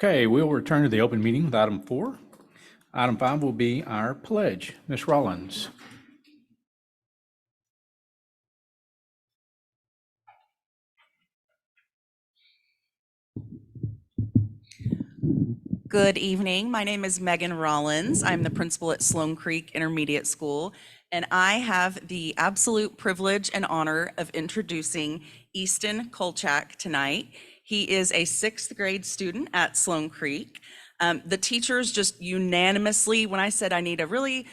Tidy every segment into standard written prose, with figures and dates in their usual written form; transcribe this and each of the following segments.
Okay, we'll return to the open meeting with item 4. Item 5 will be our pledge. Ms. Rollins. Good evening. My name is Megan Rollins. I'm the principal at Sloan Creek Intermediate School, and I have the absolute privilege and honor of introducing Easton Kolchak tonight. He is a 6th grade student at Sloan Creek. The teachers just unanimously, when I said I need a really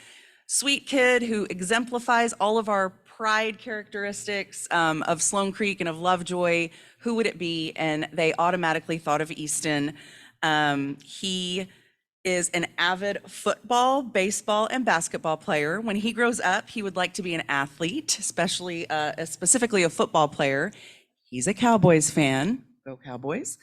sweet kid who exemplifies all of our pride characteristics of Sloan Creek and of Lovejoy, who would it be? And they automatically thought of Easton. He is an avid football, baseball, and basketball player. When he grows up, he would like to be an athlete, especially specifically a football player. He's a Cowboys fan. Go Cowboys.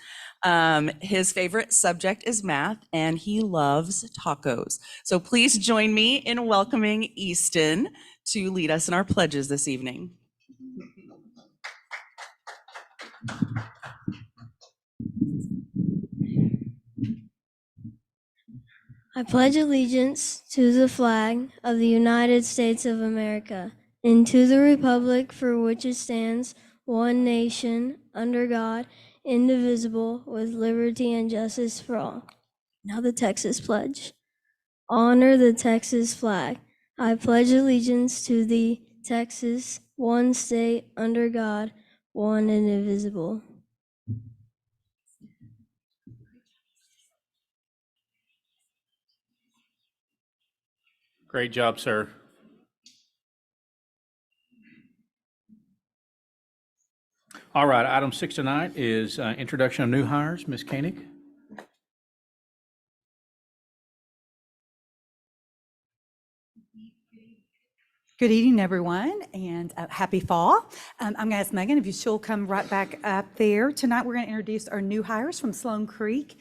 His favorite subject is math, and he loves tacos. So please join me in welcoming Easton to lead us in our pledges this evening. I pledge allegiance to the flag of the United States of America and to the republic for which it stands, one nation, under God, indivisible, with liberty and justice for all. Now the Texas Pledge. Honor the Texas flag. I pledge allegiance to the Texas, one state, under God, one and indivisible. Great job, sir. All right, item 6 tonight is introduction of new hires. Ms. Koenig. Good evening, everyone, and happy fall. I'm going to ask Megan if she'll come right back up there. Tonight, we're going to introduce our new hires from Sloan Creek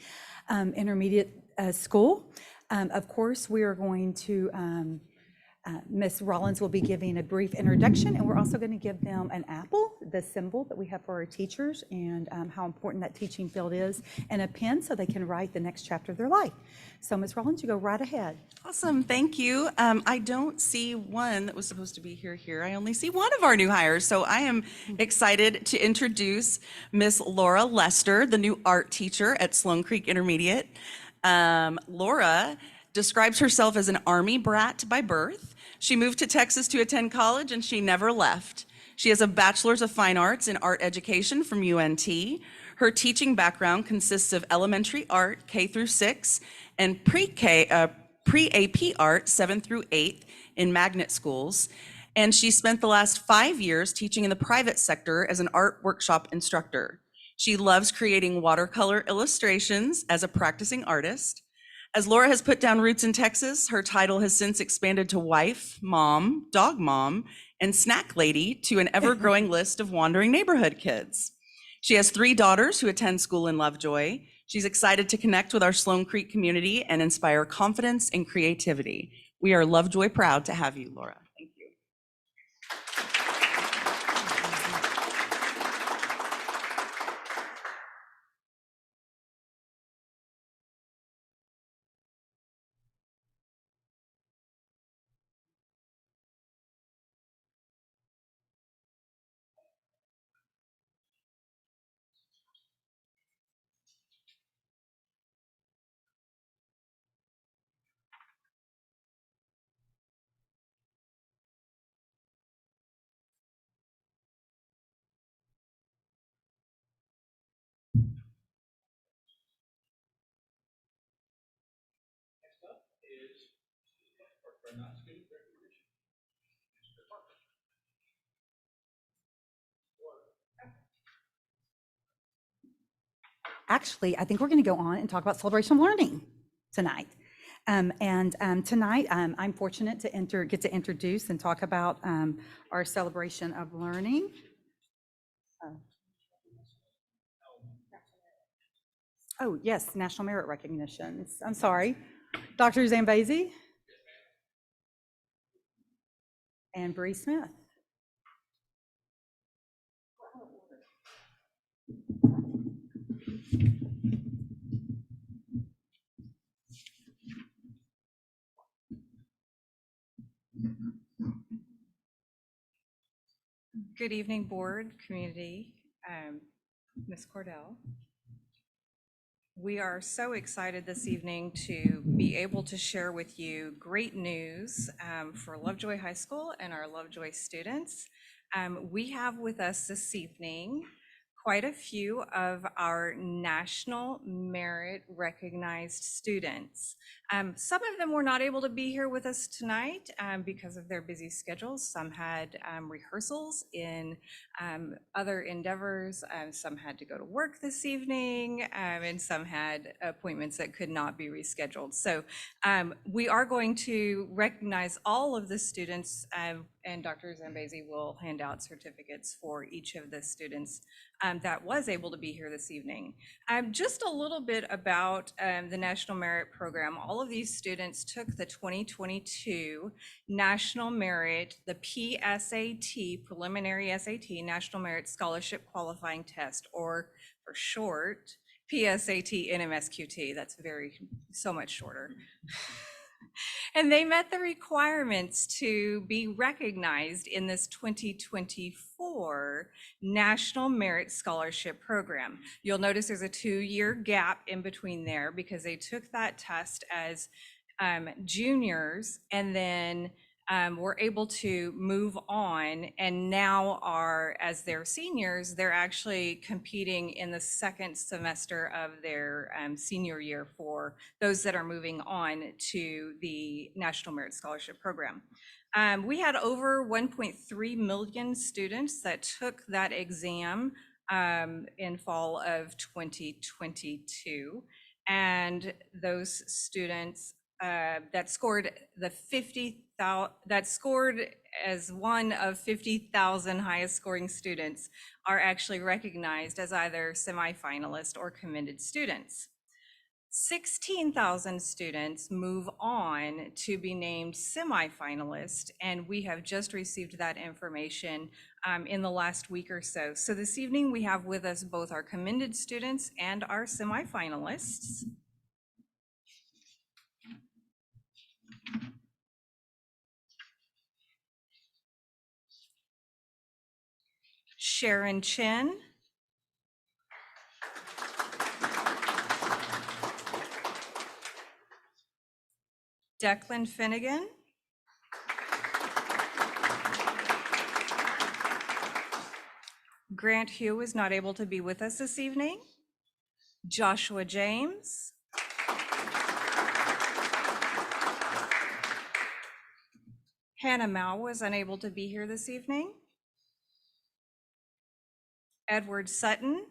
Intermediate School. Of course, we are going to, Ms. Rollins will be giving a brief introduction, and we're also going to give them an apple, the symbol that we have for our teachers, and how important that teaching field is, and a pen so they can write the next chapter of their life. So, Ms. Rollins, you go right ahead. Awesome, thank you. I don't see one that was supposed to be here. I only see one of our new hires, so I am excited to introduce Miss Laura Lester, the new art teacher at Sloan Creek Intermediate. Laura describes herself as an Army brat by birth. She moved to Texas to attend college, and she never left. She has a Bachelor's of Fine Arts in Art Education from UNT. Her teaching background consists of elementary art, K through 6, and pre-AP art, 7 through 8, in magnet schools. And she spent the last 5 years teaching in the private sector as an art workshop instructor. She loves creating watercolor illustrations as a practicing artist. As Laura has put down roots in Texas, her title has since expanded to wife, mom, dog mom, and snack lady to an ever-growing list of wandering neighborhood kids. She has 3 daughters who attend school in Lovejoy. She's excited to connect with our Sloan Creek community and inspire confidence and creativity. We are Lovejoy proud to have you, Laura. Thank you. Actually, I think we're going to go on and talk about celebration of learning tonight. Tonight, I'm fortunate to get to introduce and talk about our celebration of learning. Oh, yes, National Merit Recognitions. I'm sorry. Dr. Zambezi and Bree Smith. Good evening, board, community, Ms. Cordell. We are so excited this evening to be able to share with you great news for Lovejoy High School and our Lovejoy students. We have with us this evening quite a few of our national merit recognized students. Some of them were not able to be here with us tonight because of their busy schedules. Some had rehearsals in other endeavors. Some had to go to work this evening, and some had appointments that could not be rescheduled. So we are going to recognize all of the students, and Dr. Zambezi will hand out certificates for each of the students that was able to be here this evening. Just a little bit about the National Merit Program. All of these students took the 2022 National Merit, the PSAT, Preliminary SAT, National Merit Scholarship Qualifying Test, or for short, PSAT NMSQT. That's so much shorter. And they met the requirements to be recognized in this 2024 National Merit Scholarship Program. You'll notice there's a 2-year gap in between there because they took that test as juniors and then were able to move on, and now are, as they're seniors, they're actually competing in the second semester of their senior year for those that are moving on to the National Merit Scholarship Program. We had over 1.3 million students that took that exam in fall of 2022, and those students that scored as one of 50,000 highest scoring students are actually recognized as either semifinalist or commended students. 16,000 students move on to be named semifinalist, and we have just received that information in the last week or so. So this evening we have with us both our commended students and our semifinalists. Sharon Chin, Declan Finnegan, Grant Hugh is not able to be with us this evening. Joshua James, Hannah Mao was unable to be here this evening. Edward Sutton,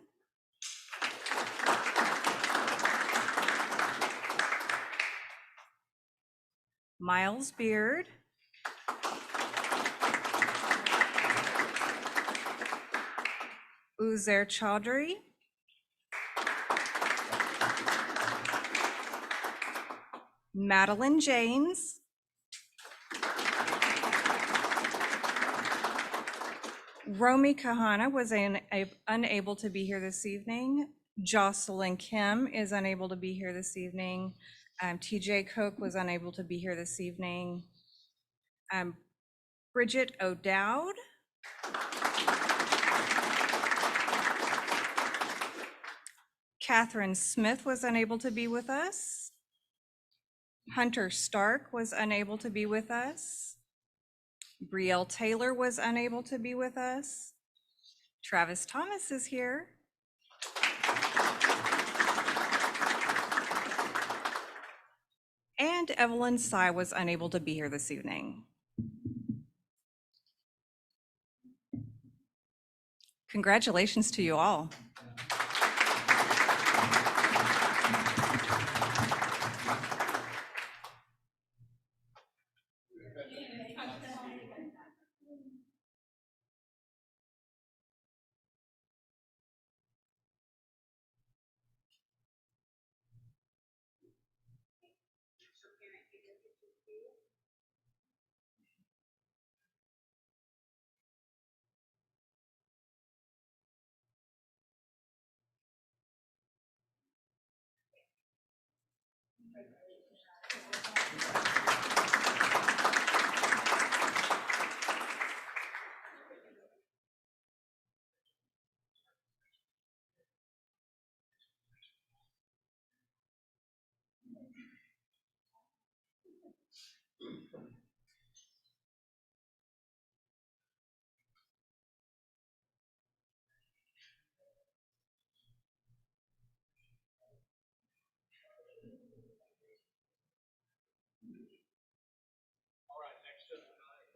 Miles Beard, Uzair Chaudhry, Madeline James, Romy Kahana was unable to be here this evening. Jocelyn Kim is unable to be here this evening. TJ Cook was unable to be here this evening. Bridget O'Dowd, Catherine Smith was unable to be with us. Hunter Stark was unable to be with us. Brielle Taylor was unable to be with us. Travis Thomas is here. And Evelyn Sy was unable to be here this evening. Congratulations to you all.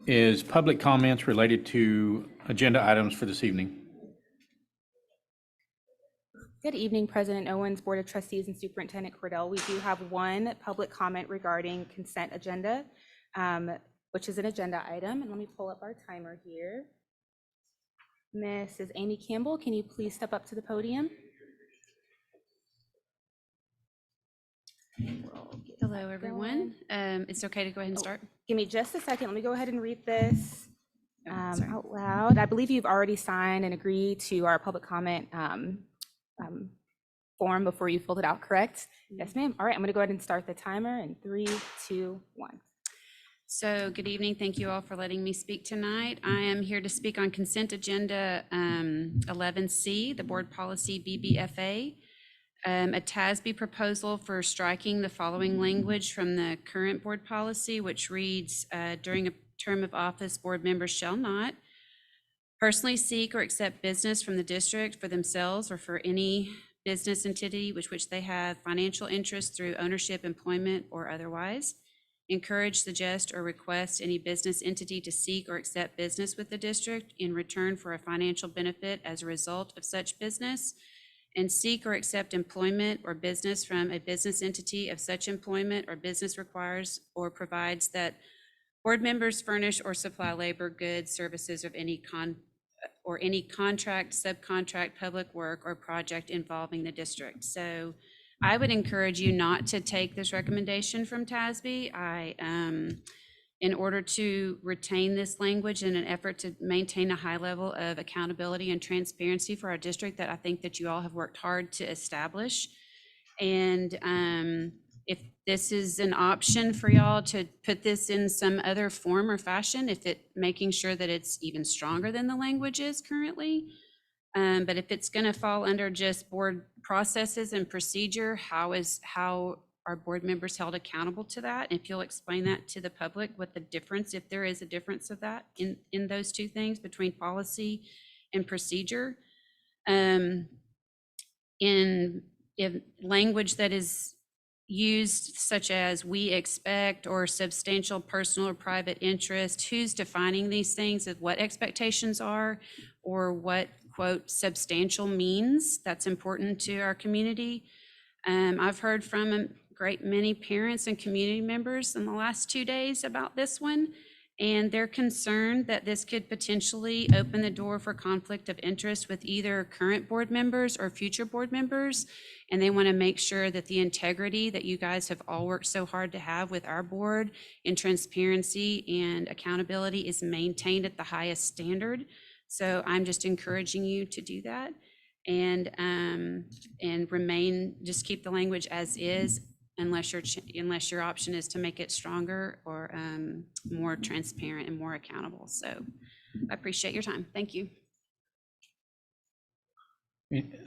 Is public comments related to agenda items for this evening? Good evening, President Owens, Board of Trustees, and Superintendent Cordell. We do have one public comment regarding consent agenda, which is an agenda item. And let me pull up our timer here. Mrs. Amy Campbell, can you please step up to the podium? Hello, everyone. It's okay to go ahead and start? Give me just a second. Let me go ahead and read this sorry. out loud. I believe you've already signed and agreed to our public comment form before you filled it out, correct? Yes, ma'am. All right, I'm going to go ahead and start the timer in 3, 2, 1. So good evening. Thank you all for letting me speak tonight. I am here to speak on consent agenda 11C, the board policy BBFA. A TASB proposal for striking the following language from the current board policy, which reads, during a term of office, board members shall not personally seek or accept business from the district for themselves or for any business entity with which they have financial interest through ownership, employment, or otherwise. Encourage, suggest, or request any business entity to seek or accept business with the district in return for a financial benefit as a result of such business, and seek or accept employment or business from a business entity of such employment or business requires or provides that board members furnish or supply labor, goods, services of any contract, subcontract, public work, or project involving the district. So I would encourage you not to take this recommendation from TASB. In order to retain this language in an effort to maintain a high level of accountability and transparency for our district that I think that you all have worked hard to establish. And if this is an option for y'all to put this in some other form or fashion, making sure that it's even stronger than the language is currently. But if it's going to fall under just board processes and procedure, how are board members held accountable to that? If you'll explain that to the public, what the difference, if there is a difference of that in those two things between policy and procedure. In language that is used such as we expect or substantial personal or private interest, who's defining these things, of what expectations are, or what, quote, substantial means. That's important to our community. I've heard from a great many parents and community members in the last 2 days about this one, and they're concerned that this could potentially open the door for conflict of interest with either current board members or future board members. And they want to make sure that the integrity that you guys have all worked so hard to have with our board in transparency and accountability is maintained at the highest standard. So I'm just encouraging you to do that and just keep the language as is, unless your option is to make it stronger or more transparent and more accountable. So I appreciate your time. Thank you.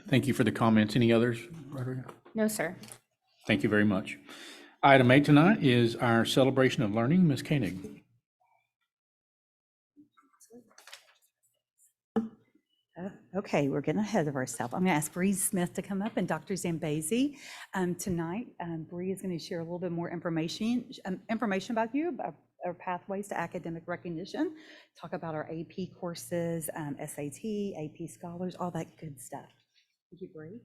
Thank you for the comments. Any others, Rodrigo? No, sir. Thank you very much. Item 8 tonight is our celebration of learning. Ms. Koenig. Okay, we're getting ahead of ourselves. I'm going to ask Bree Smith to come up and Dr. Zambezi. Tonight, Bree is going to share a little bit more information about you, about our pathways to academic recognition, talk about our AP courses, SAT, AP scholars, all that good stuff. Thank you, Bree.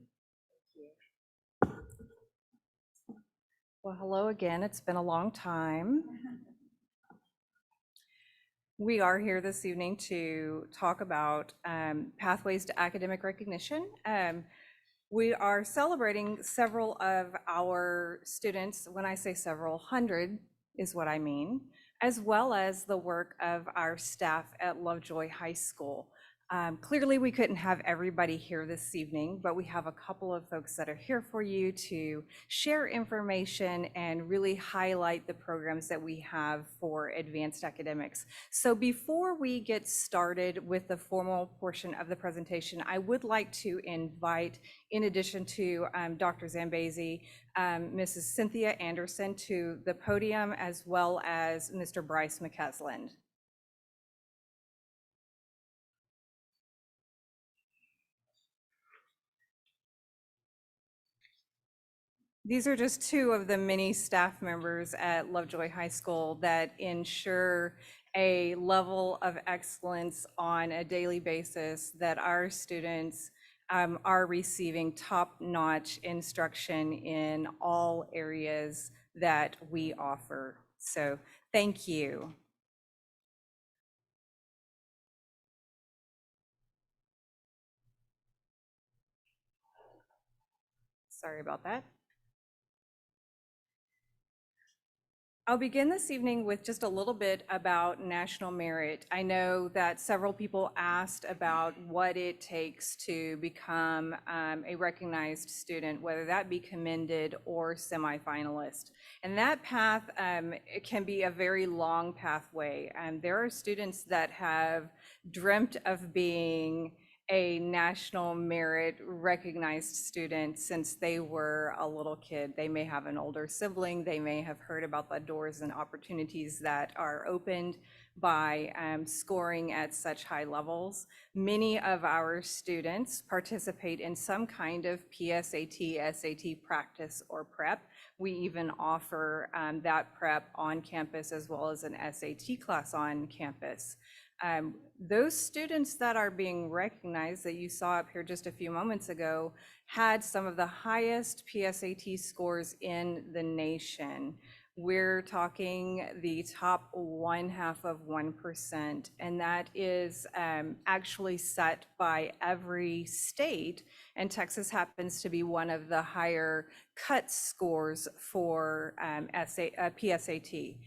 Well, hello again. It's been a long time. We are here this evening to talk about pathways to academic recognition. We are celebrating several of our students. When I say several, 100 is what I mean, as well as the work of our staff at Lovejoy High School. Clearly, we couldn't have everybody here this evening, but we have a couple of folks that are here for you to share information and really highlight the programs that we have for advanced academics. So before we get started with the formal portion of the presentation, I would like to invite, in addition to Dr. Zambezi, Mrs. Cynthia Anderson to the podium, as well as Mr. Bryce McCaslin. These are just two of the many staff members at Lovejoy High School that ensure a level of excellence on a daily basis, that our students are receiving top-notch instruction in all areas that we offer. So thank you. Sorry about that. I'll begin this evening with just a little bit about national merit. I know that several people asked about what it takes to become a recognized student, whether that be commended or semifinalist. And that path it can be a very long pathway. There are students that have dreamt of being a national merit recognized student since they were a little kid. They may have an older sibling. They may have heard about the doors and opportunities that are opened by scoring at such high levels. Many of our students participate in some kind of PSAT, SAT practice or prep. We even offer that prep on campus as well as an SAT class on campus. Those students that are being recognized that you saw up here just a few moments ago had some of the highest PSAT scores in the nation. We're talking the top 0.5%, and that is actually set by every state, and Texas happens to be one of the higher cut scores for PSAT.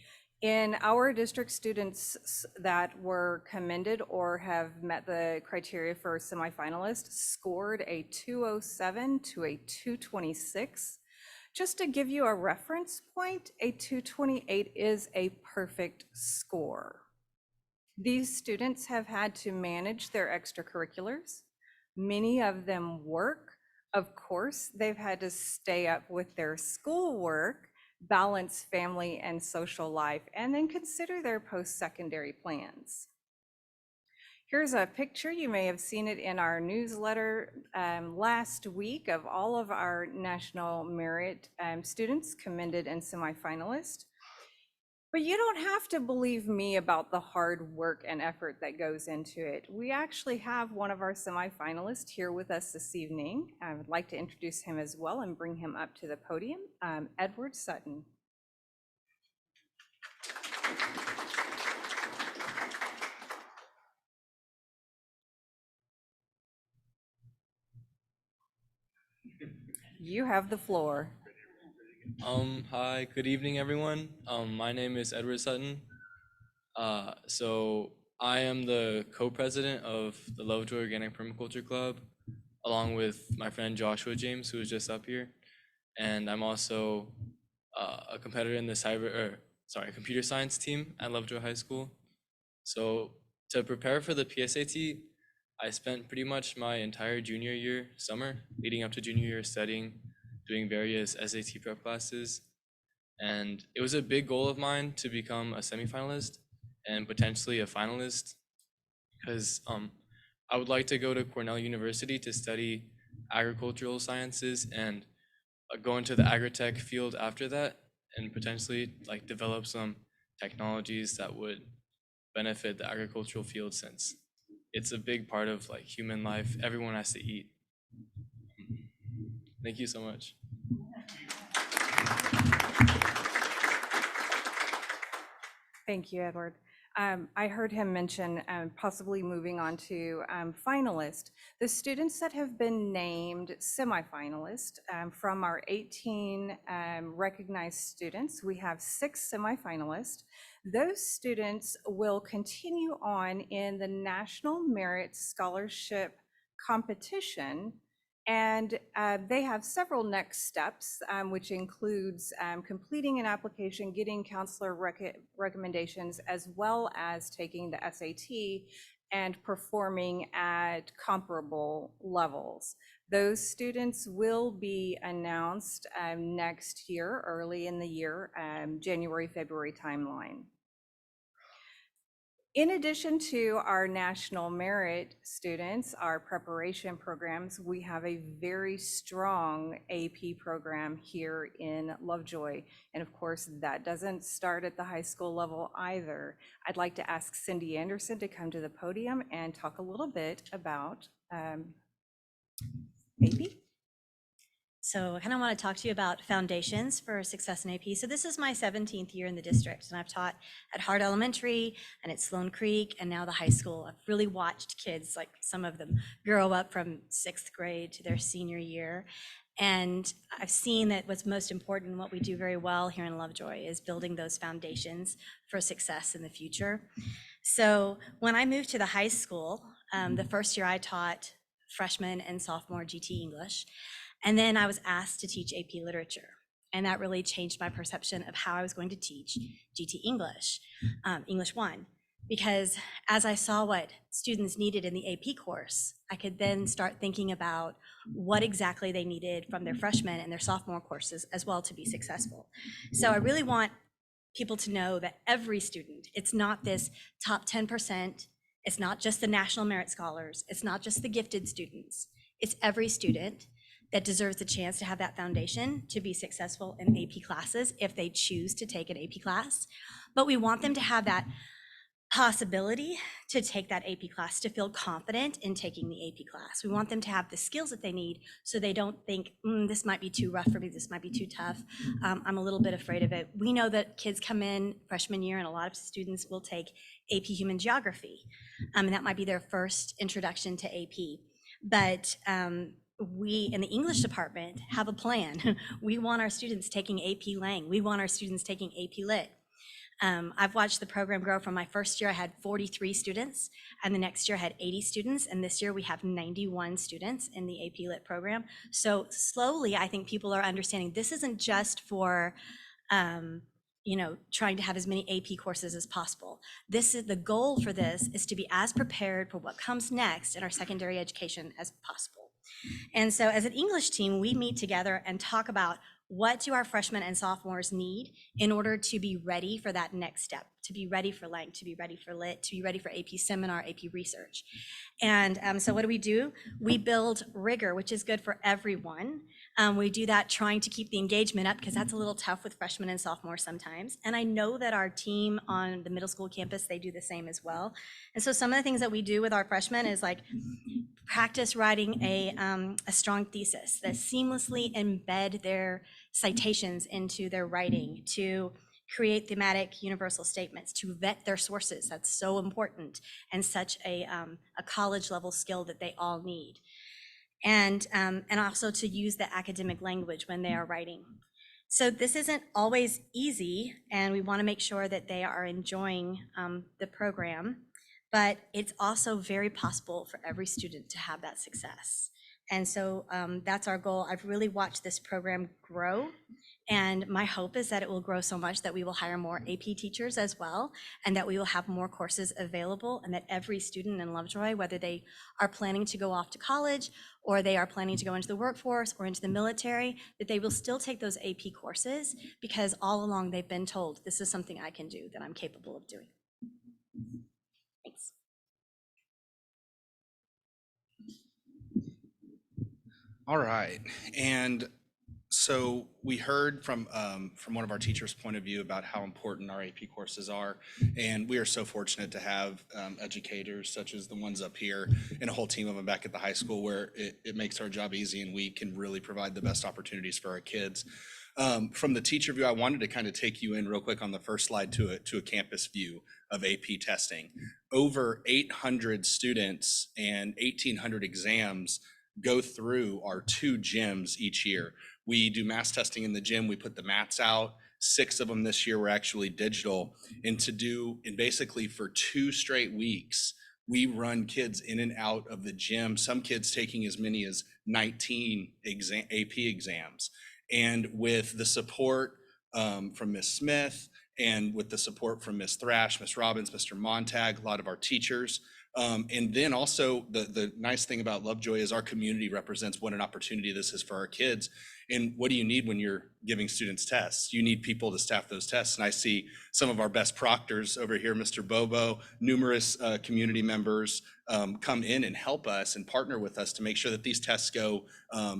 In our district, students that were commended or have met the criteria for semifinalists scored a 207 to a 226. Just to give you a reference point, a 228 is a perfect score. These students have had to manage their extracurriculars. Many of them work. Of course, they've had to stay up with their schoolwork, balance family and social life, and then consider their post-secondary plans. Here's a picture. You may have seen it in our newsletter last week of all of our national merit students commended and semifinalists. But you don't have to believe me about the hard work and effort that goes into it. We actually have one of our semifinalists here with us this evening. I would like to introduce him as well and bring him up to the podium, Edward Sutton. You have the floor. Hi, good evening, everyone. My name is Edward Sutton. So I am the co-president of the Lovejoy Organic Permaculture Club, along with my friend Joshua James, who is just up here. And I'm also a competitor in the computer science team at Lovejoy High School. So to prepare for the PSAT, I spent pretty much my entire junior year summer leading up to junior year studying, doing various SAT prep classes. And it was a big goal of mine to become a semifinalist and potentially a finalist, because I would like to go to Cornell University to study agricultural sciences and go into the agri-tech field after that, and potentially like develop some technologies that would benefit the agricultural field, since it's a big part of like human life. Everyone has to eat. Thank you so much. Thank you, Edward. I heard him mention possibly moving on to finalist. The students that have been named semifinalist from our 18 recognized students, we have 6 semifinalists. those students will continue on in the National Merit Scholarship competition. And they have several next steps, which includes completing an application, getting counselor recommendations, as well as taking the SAT and performing at comparable levels. Those students will be announced next year, early in the year, January, February timeline. In addition to our national merit students, our preparation programs, we have a very strong AP program here in Lovejoy. And of course, that doesn't start at the high school level either. I'd like to ask Cindy Anderson to come to the podium and talk a little bit about AP. So I kind of want to talk to you about foundations for success in AP. So this is my 17th year in the district, and I've taught at Hart Elementary and at Sloan Creek and now the high school. I've really watched kids, like some of them, grow up from 6th grade to their senior year. And I've seen that what's most important and what we do very well here in Lovejoy is building those foundations for success in the future. So when I moved to the high school, the first year I taught freshman and sophomore GT English. And then I was asked to teach AP Literature. And that really changed my perception of how I was going to teach GT English, English 1. Because as I saw what students needed in the AP course, I could then start thinking about what exactly they needed from their freshman and their sophomore courses as well to be successful. So I really want people to know that every student, it's not this top 10%, it's not just the National Merit Scholars, it's not just the gifted students, it's every student that deserves the chance to have that foundation to be successful in AP classes if they choose to take an AP class. But we want them to have that possibility to take that AP class, to feel confident in taking the AP class. We want them to have the skills that they need so they don't think, this might be too rough for me, this might be too tough. I'm a little bit afraid of it. We know that kids come in freshman year and a lot of students will take AP Human Geography. And that might be their first introduction to AP. But we in the English department have a plan. We want our students taking AP Lang. We want our students taking AP Lit. I've watched the program grow from my first year, I had 43 students, and the next year I had 80 students, and this year we have 91 students in the AP Lit program. So slowly, I think people are understanding this isn't just for trying to have as many AP courses as possible. This is the goal for this is to be as prepared for what comes next in our secondary education as possible. And so as an English team, we meet together and talk about what do our freshmen and sophomores need in order to be ready for that next step, to be ready for Lang, to be ready for Lit, to be ready for AP Seminar, AP Research. And so what do? We build rigor, which is good for everyone. We do that trying to keep the engagement up because that's a little tough with freshmen and sophomores sometimes. And I know that our team on the middle school campus, they do the same as well. And so some of the things that we do with our freshmen is like practice writing a strong thesis that seamlessly embed their citations into their writing, to create thematic universal statements, to vet their sources. That's so important and such a college level skill that they all need. And also to use the academic language when they are writing. So this isn't always easy, and we want to make sure that they are enjoying the program, but it's also very possible for every student to have that success. And so that's our goal. I've really watched this program grow, and my hope is that it will grow so much that we will hire more AP teachers as well, and that we will have more courses available, and that every student in Lovejoy, whether they are planning to go off to college or they are planning to go into the workforce or into the military, that they will still take those AP courses because all along they've been told, this is something I can do, that I'm capable of doing. Thanks. All right, and so we heard from one of our teachers' point of view about how important our AP courses are, and we are so fortunate to have educators such as the ones up here and a whole team of them back at the high school where it makes our job easy and we can really provide the best opportunities for our kids. From the teacher view, I wanted to kind of take you in real quick on the first slide to a campus view of AP testing. Over 800 students and 1,800 exams go through our 2 gyms each year. We do mass testing in the gym, we put the mats out, 6 of them this year were actually digital. And basically for 2 straight weeks, we run kids in and out of the gym, some kids taking as many as 19 AP exams. And with the support from Ms. Smith and with the support from Ms. Thrash, Ms. Robbins, Mr. Montag, a lot of our teachers, and then also the nice thing about Lovejoy is our community represents what an opportunity this is for our kids. And what do you need when you're giving students tests? You need people to staff those tests. And I see some of our best proctors over here, Mr. Bobo, numerous community members come in and help us and partner with us to make sure that these tests go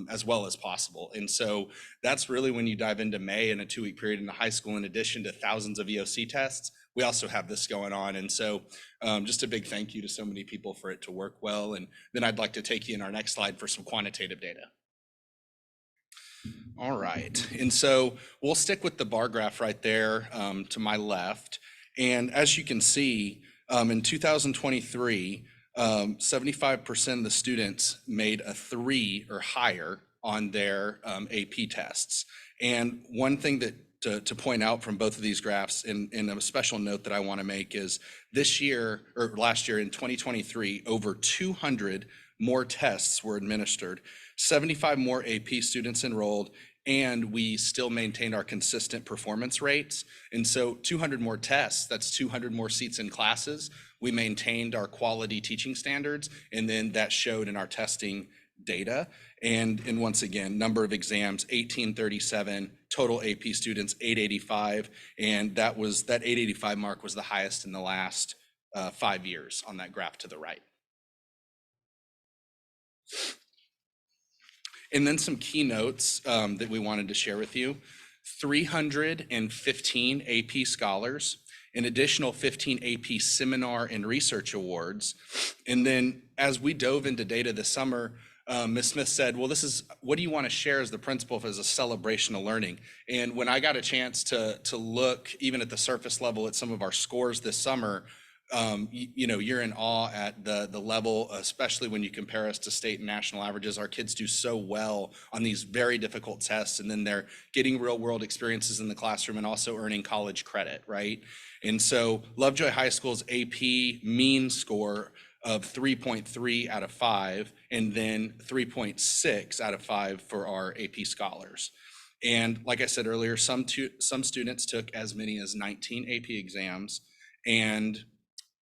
as well as possible. And so that's really when you dive into May in a 2-week period in the high school, in addition to thousands of EOC tests, we also have this going on. And so just a big thank you to so many people for it to work well. And then I'd like to take you in our next slide for some quantitative data. All right, and so we'll stick with the bar graph right there to my left. And as you can see, in 2023, 75% of the students made a 3 or higher on their AP tests. And one thing that to point out from both of these graphs, and a special note that I want to make is this year, or last year in 2023, over 200 more tests were administered, 75 more AP students enrolled, and we still maintained our consistent performance rates. And so 200 more tests, that's 200 more seats in classes. We maintained our quality teaching standards, and then that showed in our testing data. And once again, number of exams, 1837, total AP students, 885. And that 885 mark was the highest in the last 5 years on that graph to the right. And then some keynotes that we wanted to share with you. 315 AP scholars, an additional 15 AP seminar and research awards. And then as we dove into data this summer, Ms. Smith said, well, what do you want to share as the principal as a celebration of learning? And when I got a chance to look even at the surface level at some of our scores this summer, you're in awe at the level, especially when you compare us to state and national averages. Our kids do so well on these very difficult tests, and then they're getting real world experiences in the classroom and also earning college credit, right? And so Lovejoy High School's AP mean score of 3.3 out of 5, and then 3.6 out of 5 for our AP scholars. And like I said earlier, some students took as many as 19 AP exams. And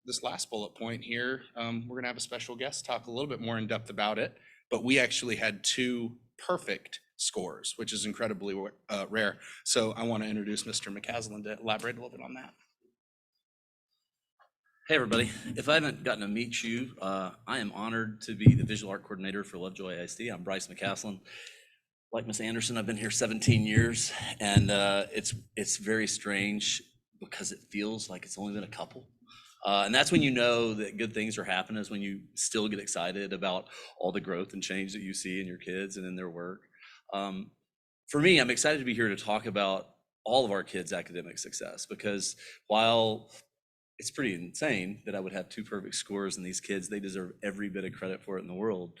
this last bullet point here, we're gonna have a special guest talk a little bit more in depth about it, but we actually had 2 perfect scores, which is incredibly rare. So I wanna introduce Mr. McCaslin to elaborate a little bit on that. Hey, everybody. If I haven't gotten to meet you, I am honored to be the visual art coordinator for Lovejoy ISD. I'm Bryce McCaslin. Like Ms. Anderson, I've been here 17 years, and it's very strange because it feels like it's only been a couple. And that's when you know that good things are happening, is when you still get excited about all the growth and change that you see in your kids and in their work. For me, I'm excited to be here to talk about all of our kids' academic success, because while it's pretty insane that I would have 2 perfect scores, and these kids, they deserve every bit of credit for it in the world.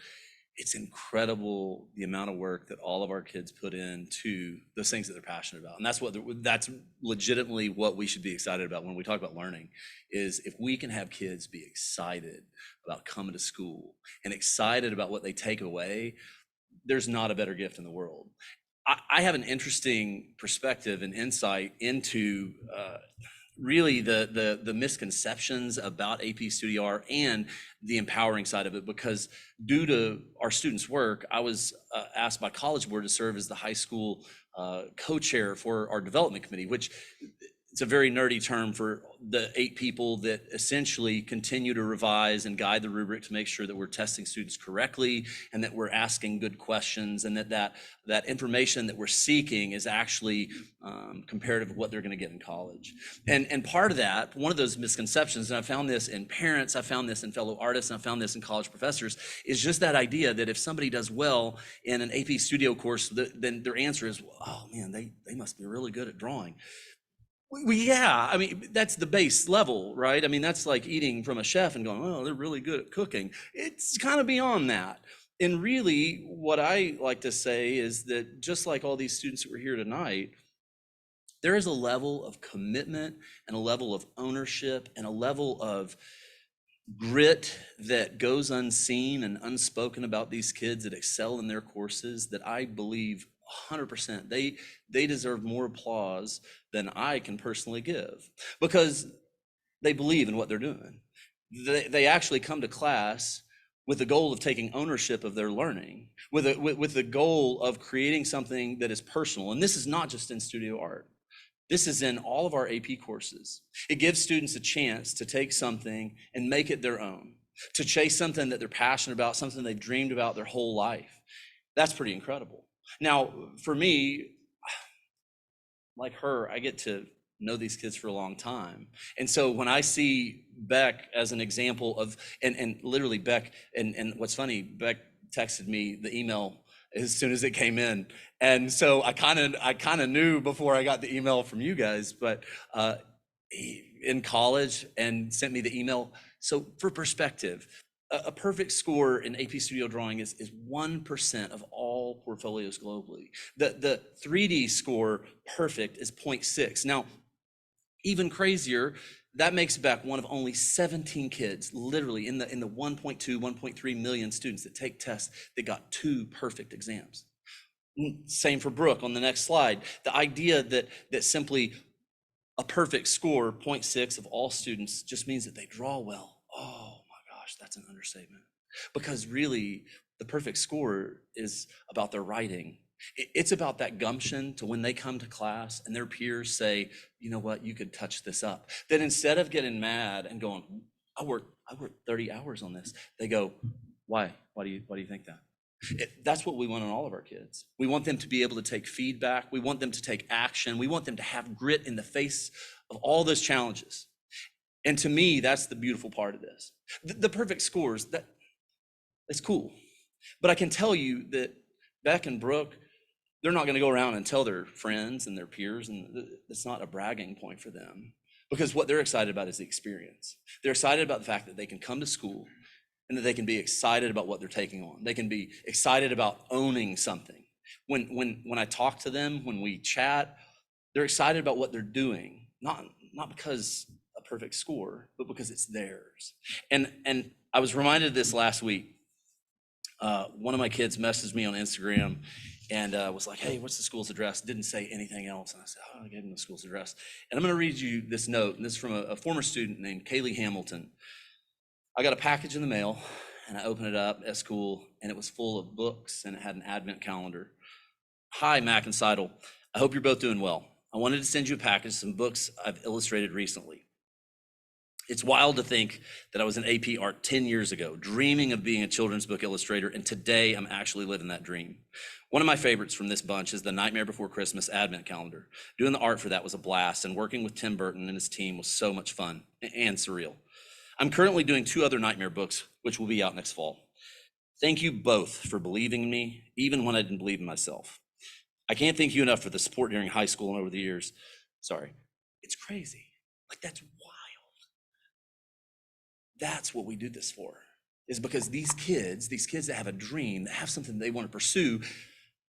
It's incredible the amount of work that all of our kids put into those things that they're passionate about. And that's legitimately what we should be excited about when we talk about learning, is if we can have kids be excited about coming to school and excited about what they take away, there's not a better gift in the world. I have an interesting perspective and insight into really the misconceptions about AP Studio Art and the empowering side of it, because due to our students' work, I was asked by College Board to serve as the high school co-chair for our development committee, which it's a very nerdy term for the 8 people that essentially continue to revise and guide the rubric to make sure that we're testing students correctly and that we're asking good questions, and that information that we're seeking is actually comparative of what they're going to get in college. And part of that, one of those misconceptions, and I found this in parents, I found this in fellow artists, and I found this in college professors, is just that idea that if somebody does well in an AP Studio course, then their answer is, oh man, they must be really good at drawing. Well, yeah, I mean, that's the base level, right? I mean, that's like eating from a chef and going, oh, they're really good at cooking. It's kind of beyond that. And really, what I like to say is that just like all these students that were here tonight, There is a level of commitment and a level of ownership and a level of grit that goes unseen and unspoken about these kids that excel in their courses that I believe 100% they deserve more applause than I can personally give, because they believe in what they're doing. They actually come to class with the goal of taking ownership of their learning, with the goal of creating something that is personal. And this is not just in studio art. This is in all of our AP courses. It gives students a chance to take something and make it their own, to chase something that they're passionate about, something they've dreamed about their whole life. That's pretty incredible. Now, for me, like her, I get to know these kids for a long time. And so when I see Beck as an example of, and literally Beck, and what's funny, Beck texted me the email as soon as it came in. And so I kind of knew before I got the email from you guys, but in college, and sent me the email. So for perspective, a perfect score in AP Studio Drawing is 1% of all portfolios globally. The 3D score perfect is 0.6. Now, even crazier, that makes Beck one of only 17 kids, literally in the 1.2, 1.3 million students that take tests that got 2 perfect exams. Same for Brooke on the next slide. The idea that simply a perfect score, 0.6 of all students, just means that they draw well. Oh my gosh, that's an understatement. Because really, the perfect score is about their writing. It's about that gumption to when they come to class and their peers say, you know what, you could touch this up. That instead of getting mad and going, I worked 30 hours on this, they go, why? Why do you think that? That's what we want in all of our kids. We want them to be able to take feedback. We want them to take action. We want them to have grit in the face of all those challenges. And to me, that's the beautiful part of this. The perfect scores, it's cool. But I can tell you that Beck and Brooke, they're not going to go around and tell their friends and their peers, and it's not a bragging point for them, because what they're excited about is the experience. They're excited about the fact that they can come to school and that they can be excited about what they're taking on. They can be excited about owning something. When I talk to them, when we chat, they're excited about what they're doing, not because a perfect score, but because it's theirs. And I was reminded of this last week. One of my kids messaged me on Instagram and was like, hey, what's the school's address? Didn't say anything else. And I said, I gave him the school's address. And I'm going to read you this note. And this is from a former student named Kaylee Hamilton. I got a package in the mail and I opened it up at school and it was full of books and it had an advent calendar. Hi, Mac and Seidel. I hope you're both doing well. I wanted to send you a package of some books I've illustrated recently. It's wild to think that I was in AP art 10 years ago, dreaming of being a children's book illustrator, and today I'm actually living that dream. One of my favorites from this bunch is the Nightmare Before Christmas Advent Calendar. Doing the art for that was a blast, and working with Tim Burton and his team was so much fun and surreal. I'm currently doing 2 other Nightmare books, which will be out next fall. Thank you both for believing in me, even when I didn't believe in myself. I can't thank you enough for the support during high school and over the years. Sorry, it's crazy. Like, that's wild. That's what we do this for, is because these kids that have a dream, that have something they want to pursue,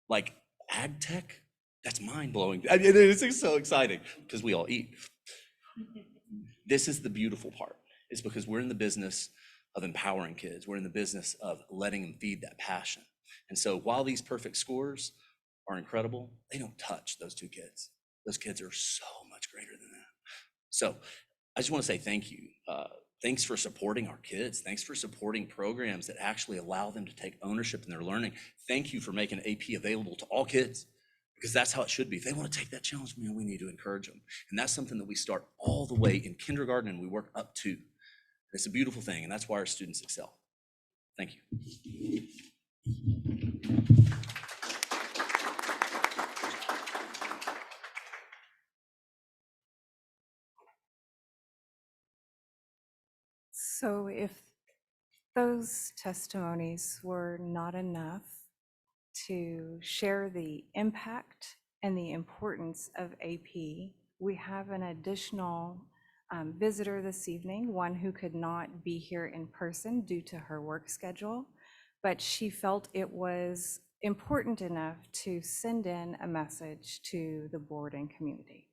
like ag tech, that's mind blowing. I mean, it's so exciting because we all eat. This is the beautiful part, is because we're in the business of empowering kids. We're in the business of letting them feed that passion. And so while these perfect scores are incredible, they don't touch those 2 kids. Those kids are so much greater than that. So I just want to say thank you. Thanks for supporting our kids. Thanks for supporting programs that actually allow them to take ownership in their learning. Thank you for making AP available to all kids, because that's how it should be. If they want to take that challenge, man, we need to encourage them. And that's something that we start all the way in kindergarten and we work up to. It's a beautiful thing, and that's why our students excel. Thank you. So if those testimonies were not enough to share the impact and the importance of AP, we have an additional visitor this evening, one who could not be here in person due to her work schedule, but she felt it was important enough to send in a message to the board and community.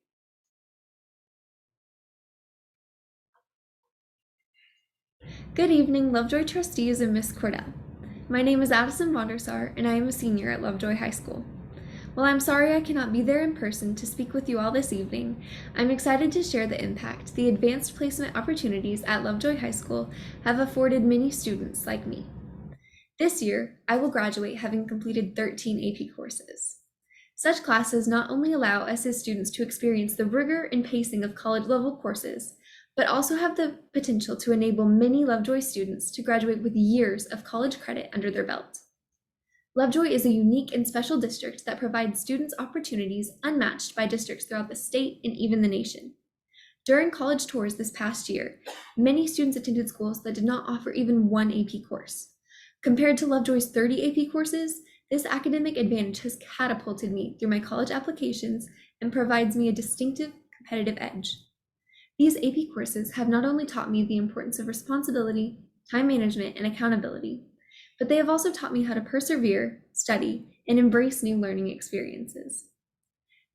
Good evening, Lovejoy trustees and Miss Cordell. My name is Addison Vondersar, and I am a senior at Lovejoy High School. While I'm sorry I cannot be there in person to speak with you all this evening, I'm excited to share the impact the advanced placement opportunities at Lovejoy High School have afforded many students like me. This year, I will graduate having completed 13 AP courses. Such classes not only allow us as students to experience the rigor and pacing of college-level courses, but also have the potential to enable many Lovejoy students to graduate with years of college credit under their belt. Lovejoy is a unique and special district that provides students opportunities unmatched by districts throughout the state and even the nation. During college tours this past year, many students attended schools that did not offer even one AP course. Compared to Lovejoy's 30 AP courses, this academic advantage has catapulted me through my college applications and provides me a distinctive competitive edge. These AP courses have not only taught me the importance of responsibility, time management, and accountability, but they have also taught me how to persevere, study, and embrace new learning experiences.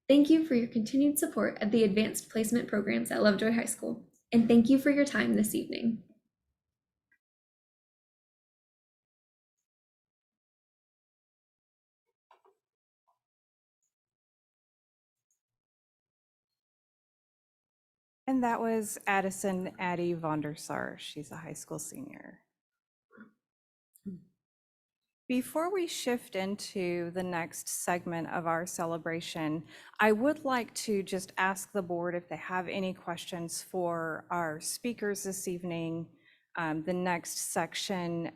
Thank you for your continued support of the advanced placement programs at Lovejoy High School, and thank you for your time this evening. And that was Addison Addie Vondersar. She's a high school senior. Before we shift into the next segment of our celebration, I would like to just ask the board if they have any questions for our speakers this evening. The next section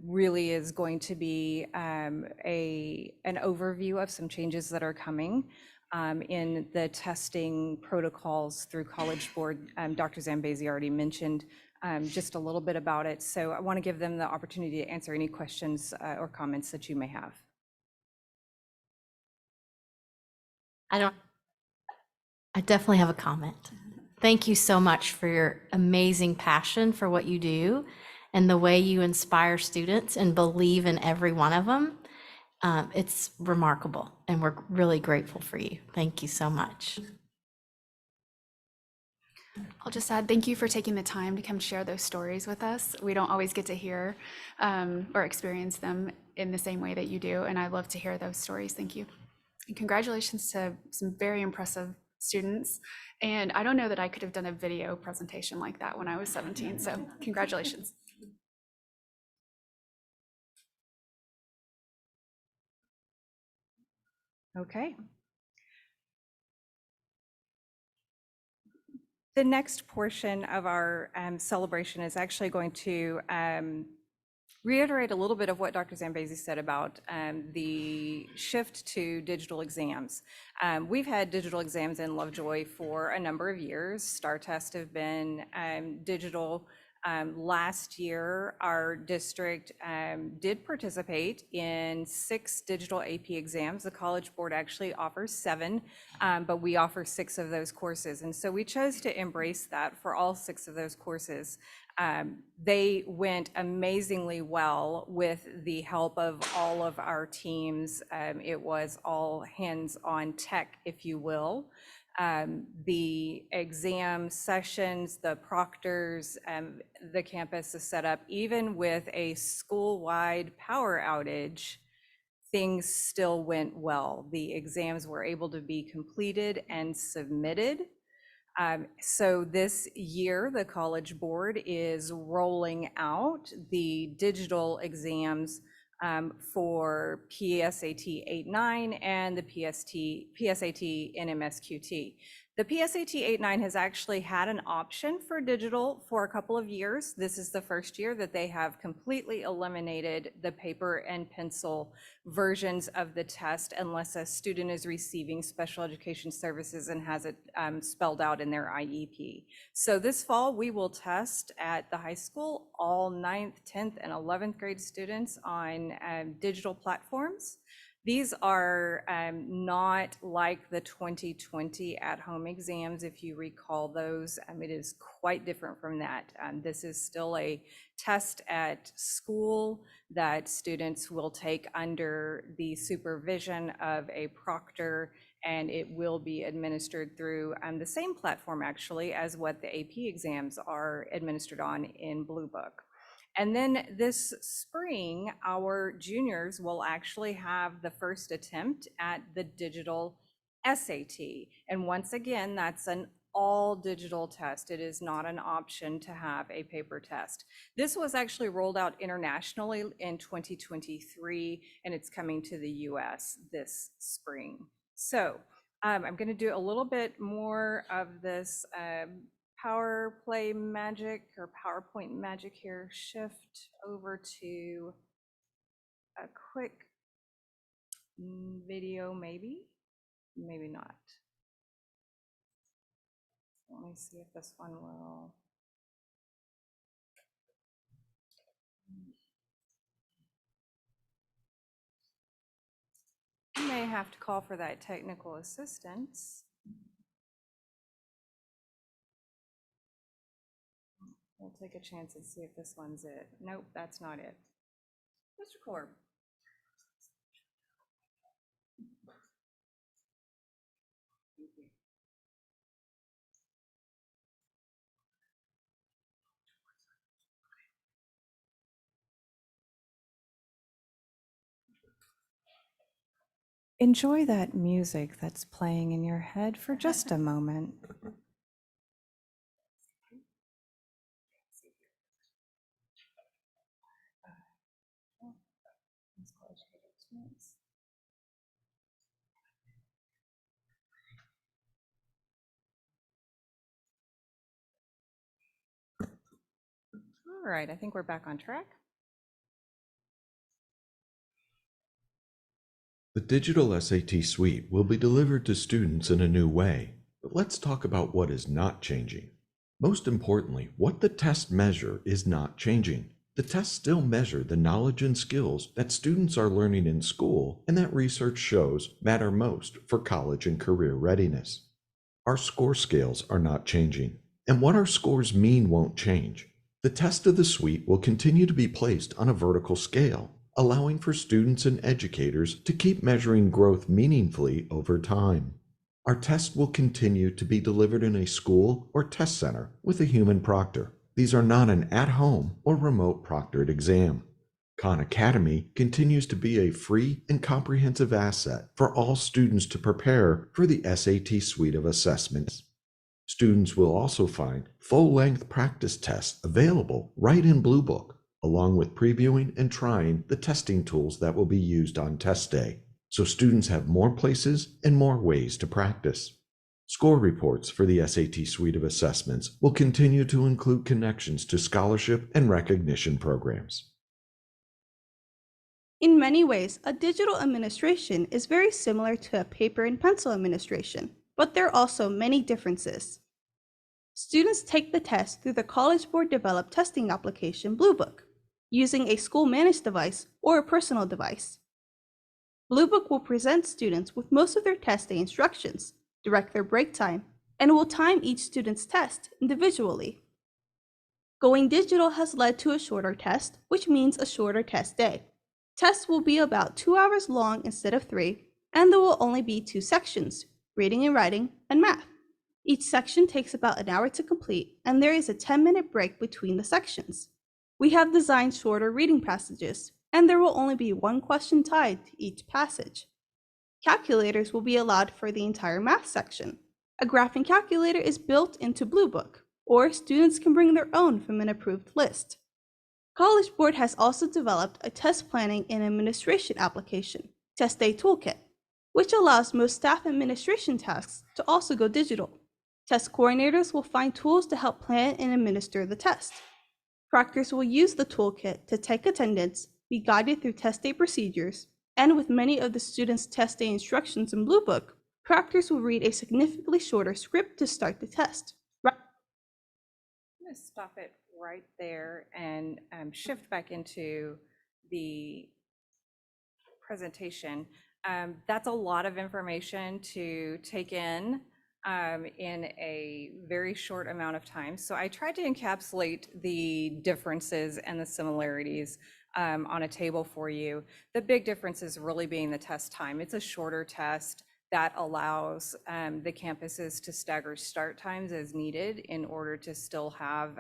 really is going to be an overview of some changes that are coming in the testing protocols through College Board. Dr. Zambezi already mentioned just a little bit about it. So I want to give them the opportunity to answer any questions or comments that you may have. I definitely have a comment. Thank you so much for your amazing passion for what you do and the way you inspire students and believe in every one of them. It's remarkable, and we're really grateful for you. Thank you so much. I'll just add, thank you for taking the time to come share those stories with us. We don't always get to hear or experience them in the same way that you do, and I love to hear those stories. Thank you. And congratulations to some very impressive students. And I don't know that I could have done a video presentation like that when I was 17, so congratulations. Okay. The next portion of our celebration is actually going to reiterate a little bit of what Dr. Zambezi said about the shift to digital exams. We've had digital exams in Lovejoy for a number of years. STAR tests have been digital. Last year, our district did participate in 6 digital AP exams. The College Board actually offers 7, but we offer 6 of those courses. And so we chose to embrace that for all 6 of those courses. They went amazingly well with the help of all of our teams. It was all hands on tech, if you will. The exam sessions, the proctors, the campus is set up, even with a school-wide power outage, things still went well. The exams were able to be completed and submitted. So this year, the College Board is rolling out the digital exams for PSAT 8-9 and the PSAT NMSQT. The PSAT 8-9 has actually had an option for digital for a couple of years. This is the first year that they have completely eliminated the paper and pencil versions of the test unless a student is receiving special education services and has it spelled out in their IEP. So this fall, we will test at the high school all 9th, 10th, and 11th grade students on digital platforms. These are not like the 2020 at-home exams, if you recall those. It is quite different from that. This is still a test at school that students will take under the supervision of a proctor and it will be administered through the same platform actually as what the AP exams are administered on in Blue Book. And then this spring, our juniors will actually have the first attempt at the digital SAT. And once again, that's an all digital test. It is not an option to have a paper test. This was actually rolled out internationally in 2023, and it's coming to the US this spring. So I'm going to do a little bit more of this power play magic or PowerPoint magic here. Shift over to a quick video, maybe not. Let me see if this one will. You may have to call for that technical assistance. We'll take a chance and see if this one's it. Nope, that's not it. Mr. Korb. Enjoy that music that's playing in your head for just a moment. All right, I think we're back on track. The digital SAT suite will be delivered to students in a new way, but let's talk about what is not changing. Most importantly, what the tests measure is not changing. The tests still measure the knowledge and skills that students are learning in school and that research shows matter most for college and career readiness. Our score scales are not changing, and what our scores mean won't change. The test of the suite will continue to be placed on a vertical scale, allowing for students and educators to keep measuring growth meaningfully over time. Our test will continue to be delivered in a school or test center with a human proctor. These are not an at-home or remote proctored exam. Khan Academy continues to be a free and comprehensive asset for all students to prepare for the SAT suite of assessments. Students will also find full-length practice tests available right in Blue Book, along with previewing and trying the testing tools that will be used on test day, so students have more places and more ways to practice. Score reports for the SAT suite of assessments will continue to include connections to scholarship and recognition programs. In many ways, a digital administration is very similar to a paper and pencil administration, but there are also many differences. Students take the test through the College Board developed testing application Blue Book, using a school-managed device or a personal device. Blue Book will present students with most of their test day instructions, direct their break time, and will time each student's test individually. Going digital has led to a shorter test, which means a shorter test day. Tests will be about 2 hours long instead of 3, and there will only be 2 sections, reading and writing, and math. Each section takes about an hour to complete, and there is a 10-minute break between the sections. We have designed shorter reading passages, and there will only be 1 question tied to each passage. Calculators will be allowed for the entire math section. A graphing calculator is built into Blue Book, or students can bring their own from an approved list. College Board has also developed a test planning and administration application, Test Day Toolkit, which allows most staff administration tasks to also go digital. Test coordinators will find tools to help plan and administer the test. Proctors will use the toolkit to take attendance, be guided through test day procedures, and with many of the students' test day instructions in Blue Book, proctors will read a significantly shorter script to start the test. I'm going to stop it right there and shift back into the presentation. That's a lot of information to take in a very short amount of time. So I tried to encapsulate the differences and the similarities on a table for you. The big difference is really being the test time. It's a shorter test That allows the campuses to stagger start times as needed in order to still have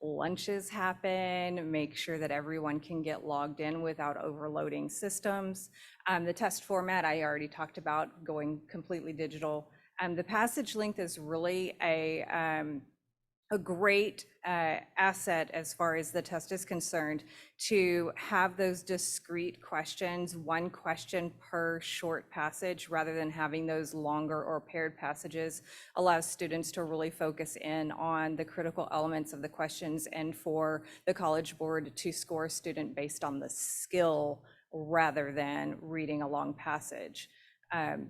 lunches happen, make sure that everyone can get logged in without overloading systems. The test format I already talked about, going completely digital. The passage length is really a great asset as far as the test is concerned, to have those discrete questions, one question per short passage, rather than having those longer or paired passages, allows students to really focus in on the critical elements of the questions, and for the College Board to score a student based on the skill rather than reading a long passage.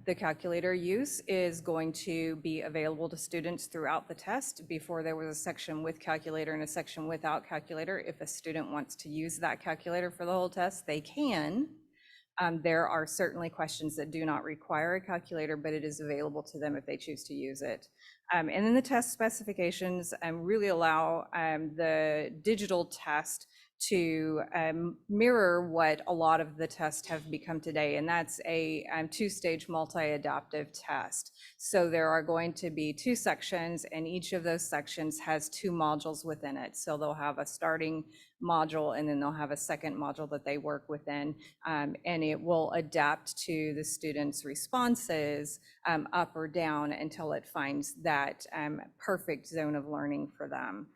The calculator use is going to be available to students throughout the test. Before, there was a section with calculator and a section without calculator. If a student wants to use that calculator for the whole test, they can. There are certainly questions that do not require a calculator, but it is available to them if they choose to use it. And then the test specifications really allow the digital test to mirror what a lot of the tests have become today, and that's a two-stage multi-adaptive test. So there are going to be two sections, and each of those sections has two modules within it. So they'll have a starting module, and then they'll have a second module that they work within, and it will adapt to the students' responses up or down until it finds that perfect zone of learning for them.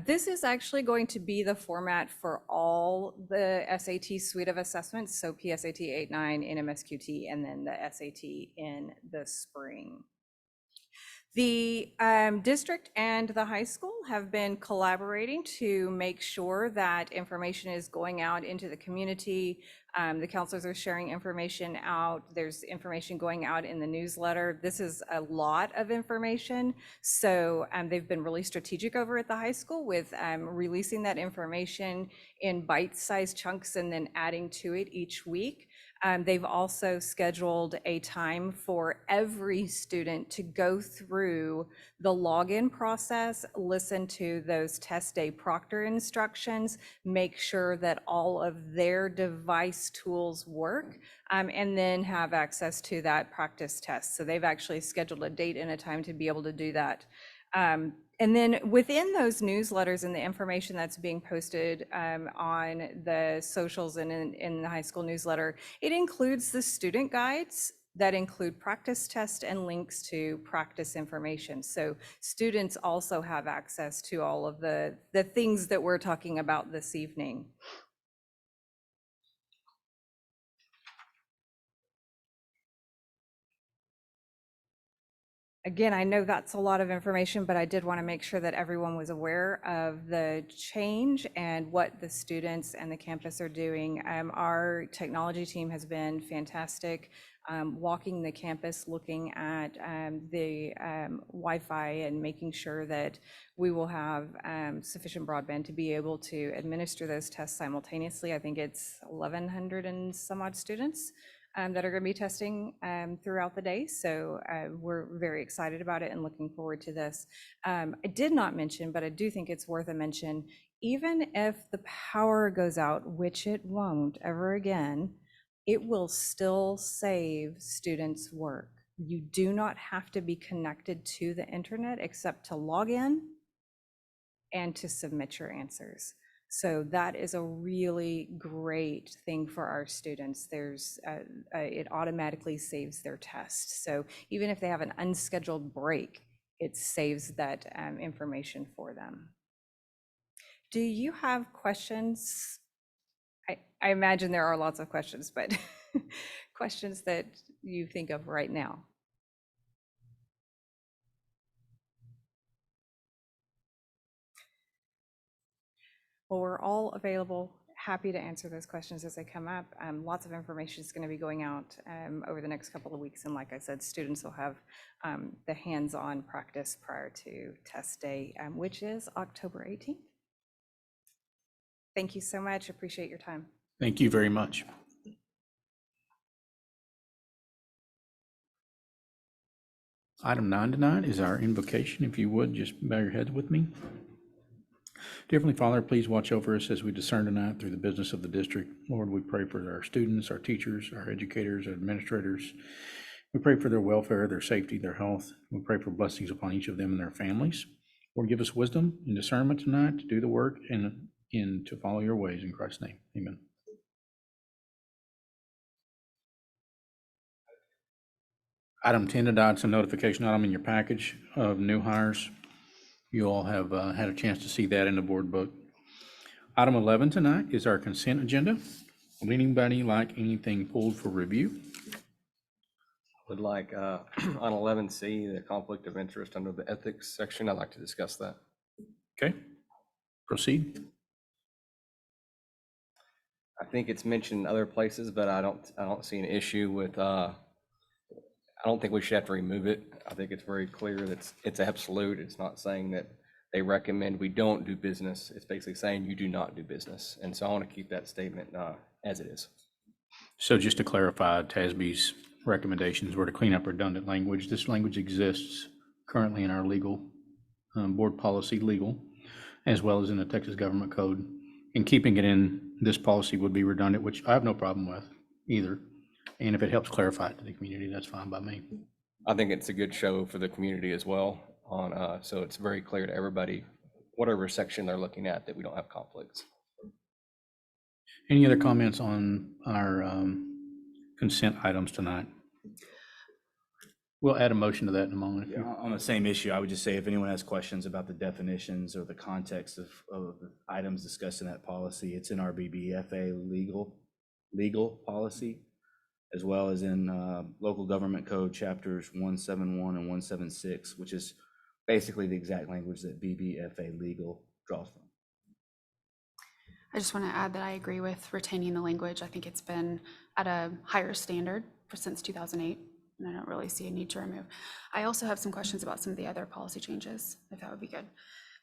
This is actually going to be the format for all the SAT suite of assessments, so PSAT 8, 9, NMSQT, and then the SAT in the spring. The district and the high school have been collaborating to make sure that information is going out into the community. The counselors are sharing information out. There's information going out in the newsletter. This is a lot of information. So they've been really strategic over at the high school with releasing that information in bite-sized chunks and then adding to it each week. They've also scheduled a time for every student to go through the login process, listen to those test day proctor instructions, make sure that all of their device tools work, and then have access to that practice test. So they've actually scheduled a date and a time to be able to do that. And then within those newsletters and the information that's being posted on the socials and in the high school newsletter, it includes the student guides that include practice tests and links to practice information. So students also have access to all of the things that we're talking about this evening. Again, I know that's a lot of information, but I did want to make sure that everyone was aware of the change and what the students and the campus are doing. Our technology team has been fantastic, walking the campus, looking at the Wi-Fi and making sure that we will have sufficient broadband to be able to administer those tests simultaneously. I think it's 1,100 and some odd students that are going to be testing throughout the day. So we're very excited about it and looking forward to this. I did not mention, but I do think it's worth a mention, even if the power goes out, which it won't ever again, it will still save students work. You do not have to be connected to the internet except to log in and to submit your answers. So that is a really great thing for our students. It automatically saves their test. So even if they have an unscheduled break, it saves that information for them. Do you have questions? I imagine there are lots of questions, but questions that you think of right now? Well, we're all available, happy to answer those questions as they come up. Lots of information is going to be going out over the next couple of weeks. And like I said, students will have the hands-on practice prior to test day, which is October 18th. Thank you so much. Appreciate your time. Thank you very much. Item 9 tonight is our invocation. If you would, just bow your heads with me. Dear Heavenly Father, please watch over us as we discern tonight through the business of the district. Lord, we pray for our students, our teachers, our educators, our administrators, We pray for their welfare, their safety, their health. We pray for blessings upon each of them and their families. Lord, give us wisdom and discernment tonight to do the work and to follow your ways in Christ's name. Amen. Item 10 tonight, it's a notification item in your package of new hires. You all have had a chance to see that in the board book. Item 11 tonight is our consent agenda. Would anybody like anything pulled for review? Would like, on 11C, the conflict of interest under the ethics section, I'd like to discuss that. Okay, proceed. I think it's mentioned in other places, but I don't see an issue with, I don't think we should have to remove it. I think it's very clear that it's absolute. It's not saying that they recommend we don't do business. It's basically saying you do not do business. And so I want to keep that statement as it is. So just to clarify, TASB's recommendations were to clean up redundant language. This language exists currently in our legal, board policy legal, as well as in the Texas Government Code. And keeping it in this policy would be redundant, which I have no problem with either. And if it helps clarify it to the community, that's fine by me. I think it's a good show for the community as well on, so it's very clear to everybody, whatever section they're looking at, that we don't have conflicts. Any other comments on our consent items tonight? We'll add a motion to that in a moment. Yeah, on the same issue, I would just say if anyone has questions about the definitions or the context of the items discussed in that policy, it's in our BBFA legal policy, as well as in local government code chapters 171 and 176, which is basically the exact language that BBFA legal draws from. I just want to add that I agree with retaining the language. I think it's been at a higher standard since 2008, and I don't really see a need to remove. I also have some questions about some of the other policy changes, if that would be good.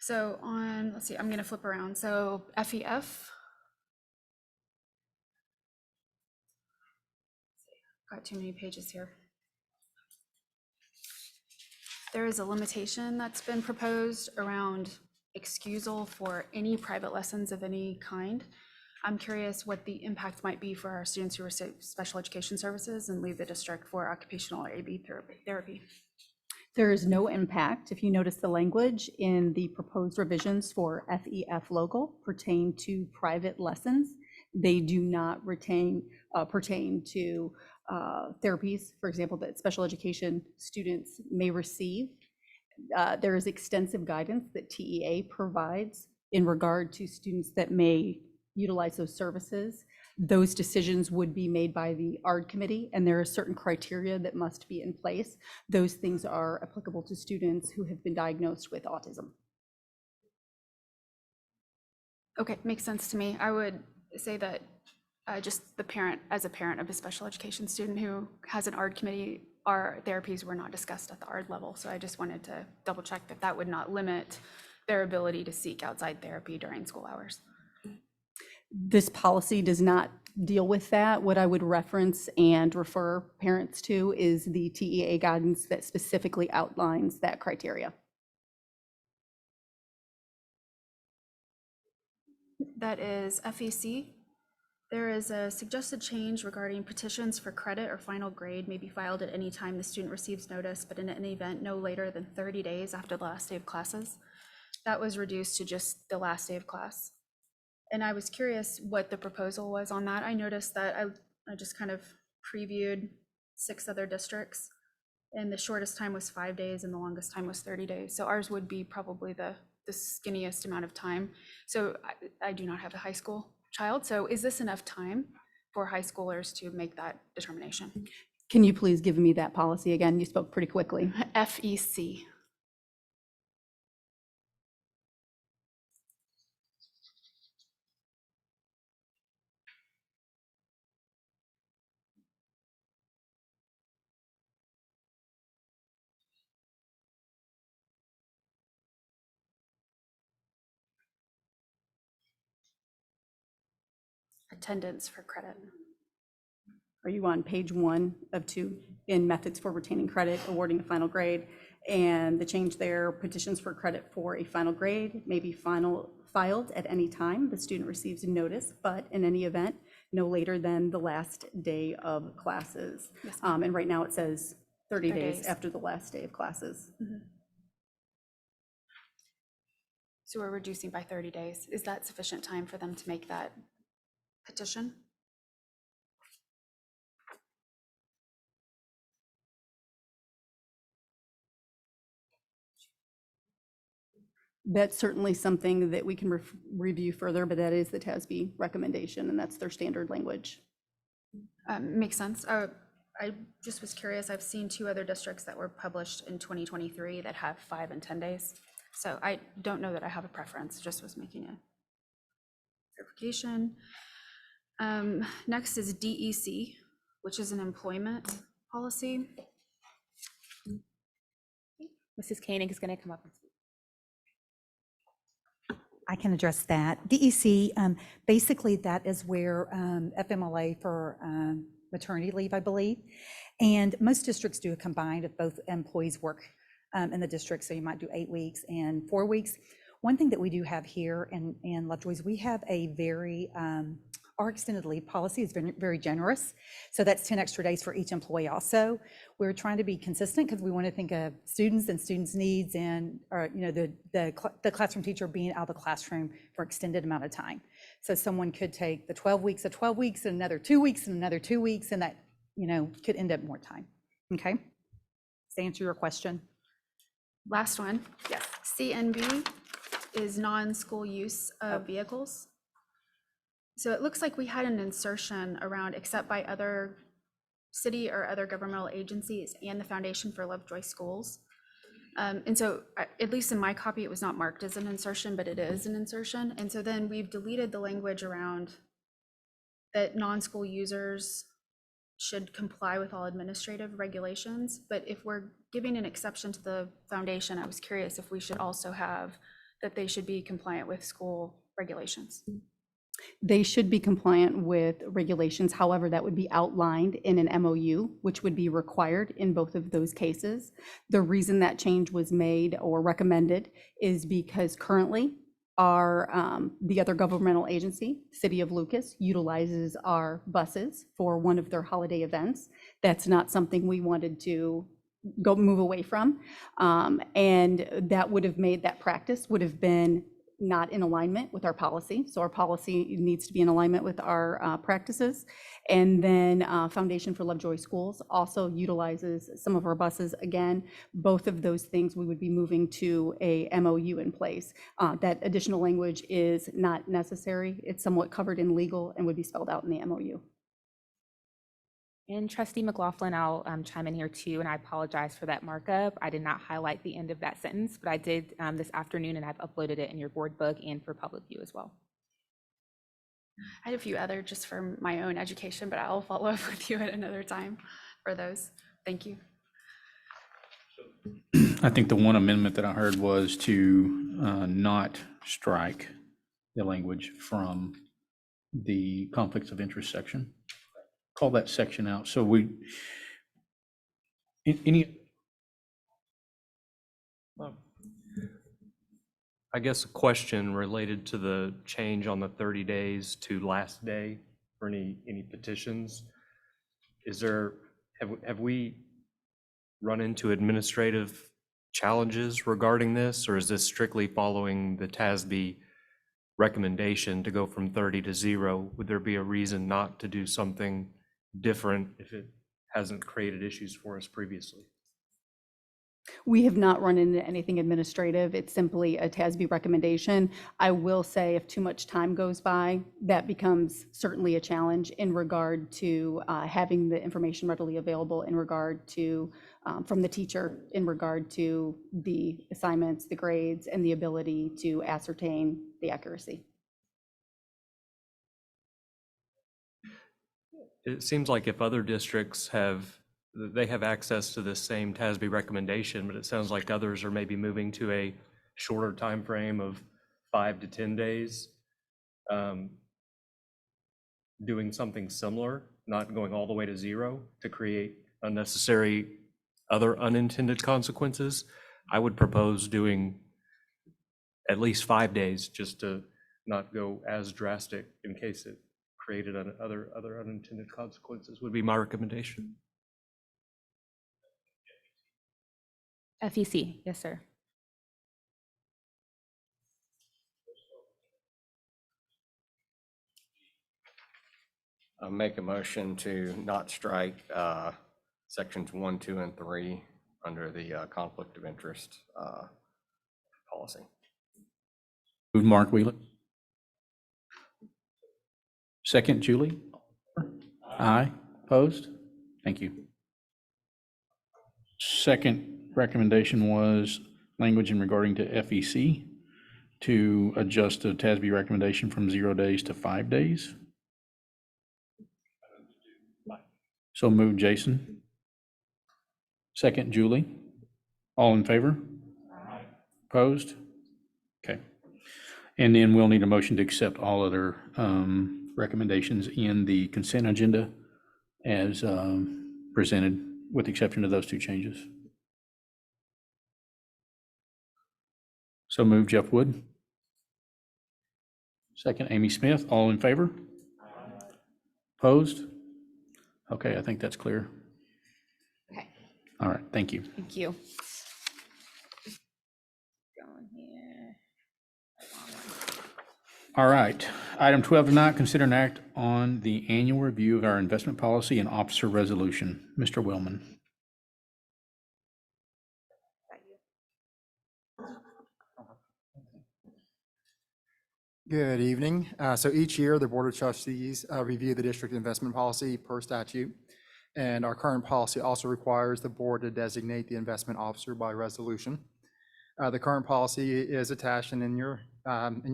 So on, let's see, I'm going to flip around. So FEF. Got too many pages here. There is a limitation that's been proposed around excusal for any private lessons of any kind. I'm curious what the impact might be for our students who receive special education services and leave the district for occupational or AB therapy. There is no impact. If you notice, the language in the proposed revisions for FEF logo pertain to private lessons. They do not pertain to therapies, for example, that special education students may receive. There is extensive guidance that TEA provides in regard to students that may utilize those services. Those decisions would be made by the ARD committee, and there are certain criteria that must be in place. Those things are applicable to students who have been diagnosed with autism. Okay, makes sense to me. I would say that just the parent, as a parent of a special education student who has an ARD committee, our therapies were not discussed at the ARD level. So I just wanted to double check that that would not limit their ability to seek outside therapy during school hours. This policy does not deal with that. What I would reference and refer parents to is the TEA guidance that specifically outlines that criteria. That is FEC. There is a suggested change regarding petitions for credit or final grade may be filed at any time the student receives notice, but in any event no later than 30 days after the last day of classes. That was reduced to just the last day of class. And I was curious what the proposal was on that. I noticed that I just kind of previewed 6 other districts, and the shortest time was 5 days and the longest time was 30 days. So ours would be probably the skinniest amount of time. So I do not have a high school child. So is this enough time for high schoolers to make that determination? Can you please give me that policy again? You spoke pretty quickly. FEC. Attendance for credit. Are you on page 1 of 2 in methods for retaining credit, awarding a final grade? And the change there, petitions for credit for a final grade may be filed at any time the student receives a notice, but in any event, no later than the last day of classes. Yes, ma'am. And right now it says 30 30 days days. after the last day of classes. So we're reducing by 30 days. Is that sufficient time for them to make that petition? That's certainly something that we can review further, but that is the TASB recommendation, and that's their standard language. Makes sense. I just was curious. I've seen 2 other districts that were published in 2023 that have 5 and 10 days. So I don't know that I have a preference, just was making a clarification. Next is DEC, which is an employment policy. Mrs. Koenig is going to come up and speak. I can address that. DEC, basically that is where FMLA for maternity leave, I believe. And most districts do a combined if both employees work in the district. So you might do 8 weeks and 4 weeks. One thing that we do have here in Lovejoy is we have a very, our extended leave policy is very, very generous. So that's 10 extra days for each employee also. We're trying to be consistent because we want to think of students and students' needs and, or, you know, the classroom teacher being out of the classroom for extended amount of time. So someone could take the 12 weeks of 12 weeks and another 2 weeks and another 2 weeks, and that, you know, could end up more time. Okay? Does that answer your question? Last one. Yes. CNB is non-school use of vehicles. So it looks like we had an insertion around except by other city or other governmental agencies and the Foundation for Lovejoy Schools. And so at least in my copy, it was not marked as an insertion, but it is an insertion. And so then we've deleted the language around that non-school users should comply with all administrative regulations. But if we're giving an exception to the foundation, I was curious if we should also have that they should be compliant with school regulations. They should be compliant with regulations. However, that would be outlined in an MOU, which would be required in both of those cases. The reason that change was made or recommended is because currently our the other governmental agency, City of Lucas, utilizes our buses for one of their holiday events. That's not something we wanted to move away from. And that would have made that practice would have been not in alignment with our policy. So our policy needs to be in alignment with our practices. And then Foundation for Lovejoy Schools also utilizes some of our buses. Again, both of those things we would be moving to a MOU in place. That additional language is not necessary. It's somewhat covered in legal and would be spelled out in the MOU. And Trustee McLaughlin, I'll chime in here too, and I apologize for that markup. I did not highlight the end of that sentence, but I did this afternoon, and I've uploaded it in your board book and for public view as well. I had a few other just for my own education, but I'll follow up with you at another time for those. Thank you. I think the one amendment that I heard was to not strike the language from the conflicts of interest section. Call that section out. So I guess a question related to the change on the 30 days to last day for any petitions. Is there, have we run into administrative challenges regarding this, or is this strictly following the TASB recommendation to go from 30 to 0? Would there be a reason not to do something different if it hasn't created issues for us previously? We have not run into anything administrative. It's simply a TASB recommendation. I will say if too much time goes by, that becomes certainly a challenge in regard to having the information readily available in regard to, from the teacher, in regard to the assignments, the grades, and the ability to ascertain the accuracy. It seems like if other districts have access to this same TASB recommendation, but it sounds like others are maybe moving to a shorter time frame of 5 to 10 days, doing something similar, not going all the way to 0 to create unnecessary other unintended consequences. I would propose doing at least 5 days just to not go as drastic in case it created other unintended consequences would be my recommendation. FEC, yes, sir. I make a motion to not strike sections 1, 2, and 3 under the conflict of interest policy. Move Mark Wheeler. Second, Julie. Aye. Opposed? Thank you. Second recommendation was language in regarding to FEC to adjust the TASB recommendation from 0 days to 5 days. So move Jason. Second, Julie. All in favor? Opposed? Okay. And then we'll need a motion to accept all other recommendations in the consent agenda as presented, with the exception of those two changes. So move Jeff Wood. Second, Amy Smith. All in favor? Opposed? Okay, I think that's clear. Okay. All right, thank you. Thank you. Going here. All right, item 12 tonight, consider an act on the annual review of our investment policy and officer resolution. Mr. Willman. Good evening. So each year, the Board of Trustees review the district investment policy per statute. And our current policy also requires the board to designate the investment officer by resolution. The current policy is attached in your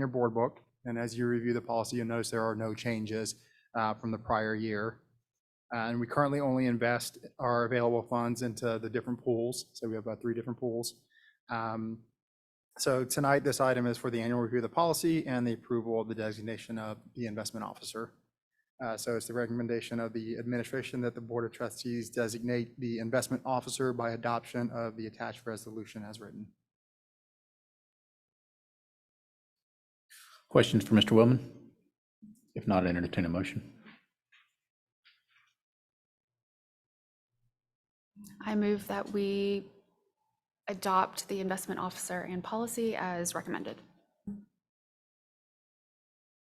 board book. And as you review the policy, you'll notice there are no changes from the prior year. And we currently only invest our available funds into the different pools. So we have about 3 different pools. So tonight, this item is for the annual review of the policy and the approval of the designation of the investment officer. So it's the recommendation of the administration that the Board of Trustees designate the investment officer by adoption of the attached resolution as written. Questions for Mr. Willman? If not, entertain a motion. I move that we adopt the investment officer and policy as recommended.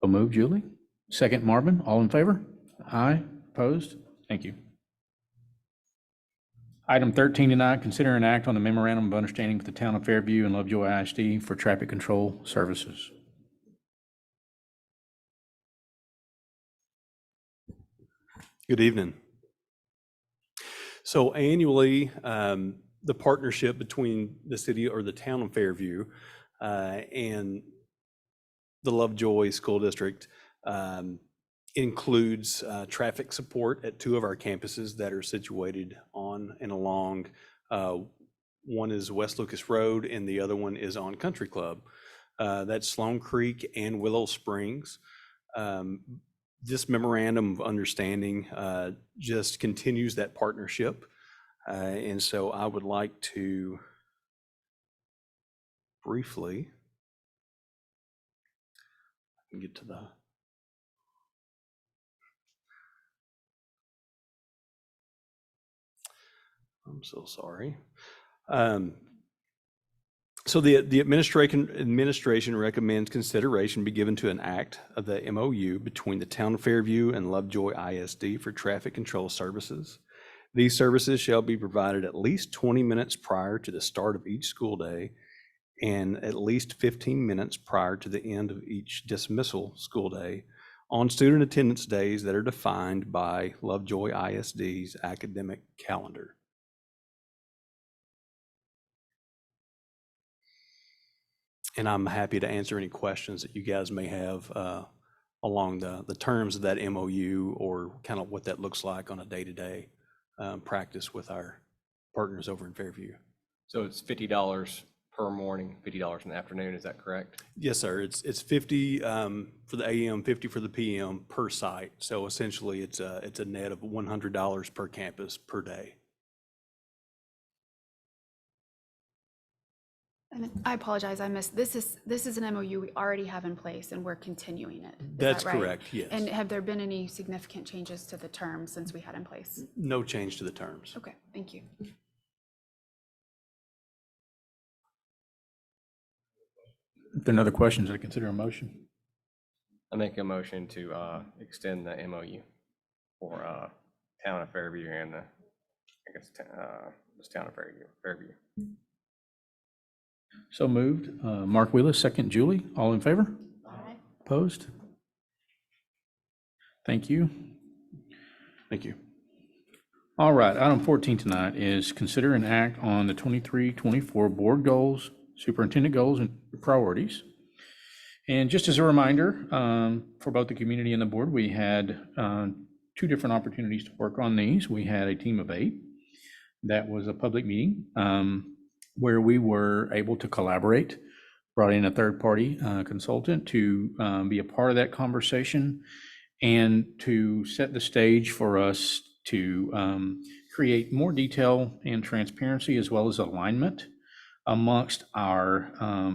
So move, Julie. Second, Marvin. All in favor? Aye. Opposed? Thank you. Item 13 tonight, consider an act on the memorandum of understanding with the town of Fairview and Lovejoy ISD for traffic control services. Good evening. So annually, the partnership between the city or the town of Fairview and the Lovejoy School District includes traffic support at 2 of our campuses that are situated on and along. One is West Lucas Road and the other one is on Country Club. That's Sloan Creek and Willow Springs. This memorandum of understanding just continues that partnership. And so I would like to briefly get to the I'm so sorry. So the administration recommends consideration be given to an act of the MOU between the town of Fairview and Lovejoy ISD for traffic control services. These services shall be provided at least 20 minutes prior to the start of each school day and at least 15 minutes prior to the end of each dismissal school day on student attendance days that are defined by Lovejoy ISD's academic calendar. And I'm happy to answer any questions that you guys may have along the terms of that MOU or kind of what that looks like on a day-to-day practice with our partners over in Fairview. So it's $50 per morning, $50 in the afternoon, is that correct? Yes, sir. It's 50 for the AM, 50 for the PM per site. So essentially it's a net of $100 per campus per day. And I apologize, I missed, this is an MOU we already have in place and we're continuing it. Is That's that right? correct, yes. And have there been any significant changes to the terms since we had in place? No change to the terms. Okay, thank you. If there are no other questions, I consider a motion. I make a motion to extend the MOU for town of Fairview and this town of Fairview. So moved. Mark Wheelis, second. Julie, all in favor? Aye. Opposed? Thank you. Thank you. All right, item 14 tonight is consider an act on the 23-24 board goals, superintendent goals, and priorities. And just as a reminder, for both the community and the board, we had 2 different opportunities to work on these. We had a team of 8. That was a public meeting where we were able to collaborate, brought in a third-party consultant to be a part of that conversation and to set the stage for us to create more detail and transparency as well as alignment amongst our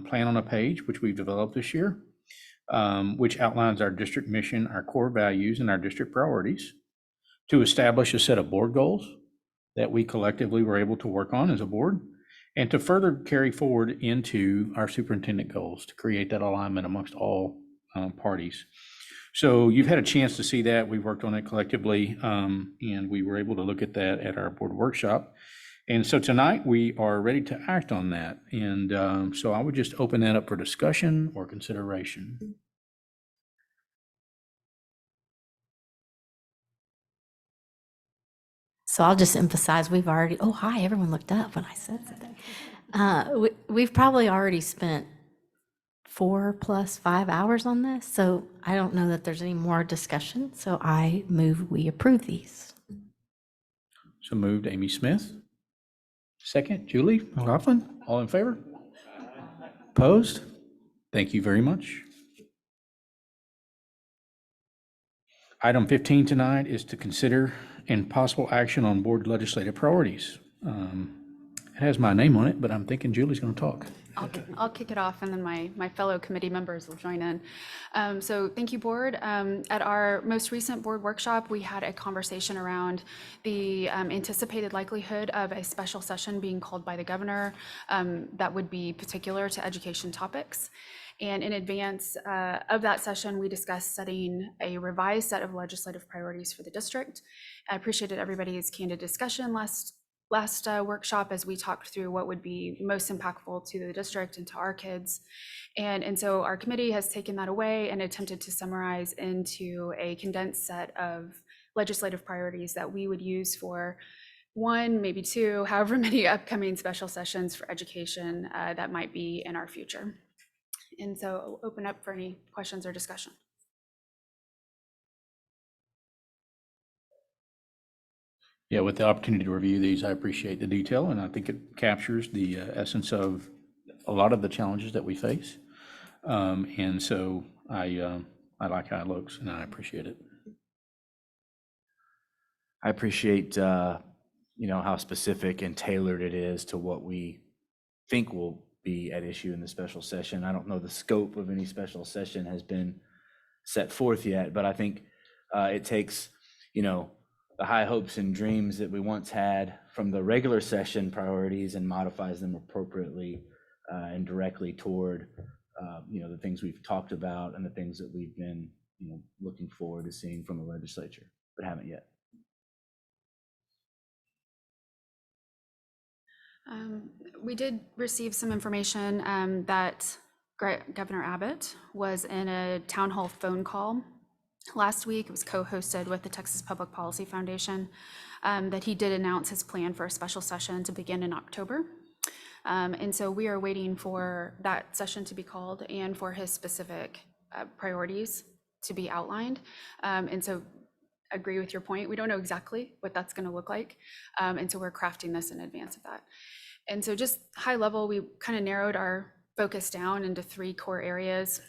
plan on a page, which we've developed this year, which outlines our district mission, our core values, and our district priorities, to establish a set of board goals that we collectively were able to work on as a board, and to further carry forward into our superintendent goals to create that alignment amongst all parties. So you've had a chance to see that. We worked on it collectively, and we were able to look at that at our board workshop. And so tonight we are ready to act on that. And so I would just open that up for discussion or consideration. So I'll just emphasize, we've already, oh, hi, everyone looked up when I said something. We've probably already spent 4 + 5 hours on this, so I don't know that there's any more discussion. So I move we approve these. So moved, Amy Smith. Second, Julie McLaughlin. All in favor? Opposed? Thank you very much. Item 15 tonight is to consider and possible action on board legislative priorities. It has my name on it, but I'm thinking Julie's going to talk. I'll kick it off and then my fellow committee members will join in. So thank you, board. At our most recent board workshop, we had a conversation around the anticipated likelihood of a special session being called by the governor that would be particular to education topics. And in advance of that session, we discussed setting a revised set of legislative priorities for the district. I appreciated everybody's candid discussion last workshop as we talked through what would be most impactful to the district and to our kids. And so our committee has taken that away and attempted to summarize into a condensed set of legislative priorities that we would use for 1, maybe 2, however many upcoming special sessions for education that might be in our future. And so I'll open up for any questions or discussion. Yeah, with the opportunity to review these, I appreciate the detail, and I think it captures the essence of a lot of the challenges that we face. And so I like how it looks, and I appreciate it. I appreciate, how specific and tailored it is to what we think will be at issue in the special session. I don't know the scope of any special session has been set forth yet, but I think it takes, the high hopes and dreams that we once had from the regular session priorities and modifies them appropriately and directly toward, the things we've talked about and the things that we've been, looking forward to seeing from the legislature, but haven't yet. We did receive some information that Governor Abbott was in a town hall phone call last week. It was co-hosted with the Texas Public Policy Foundation, that he did announce his plan for a special session to begin in October. And so we are waiting for that session to be called and for his specific priorities to be outlined. And so agree with your point. We don't know exactly what that's going to look like. And so we're crafting this in advance of that. And so just high level, we kind of narrowed our focus down into 3 core areas.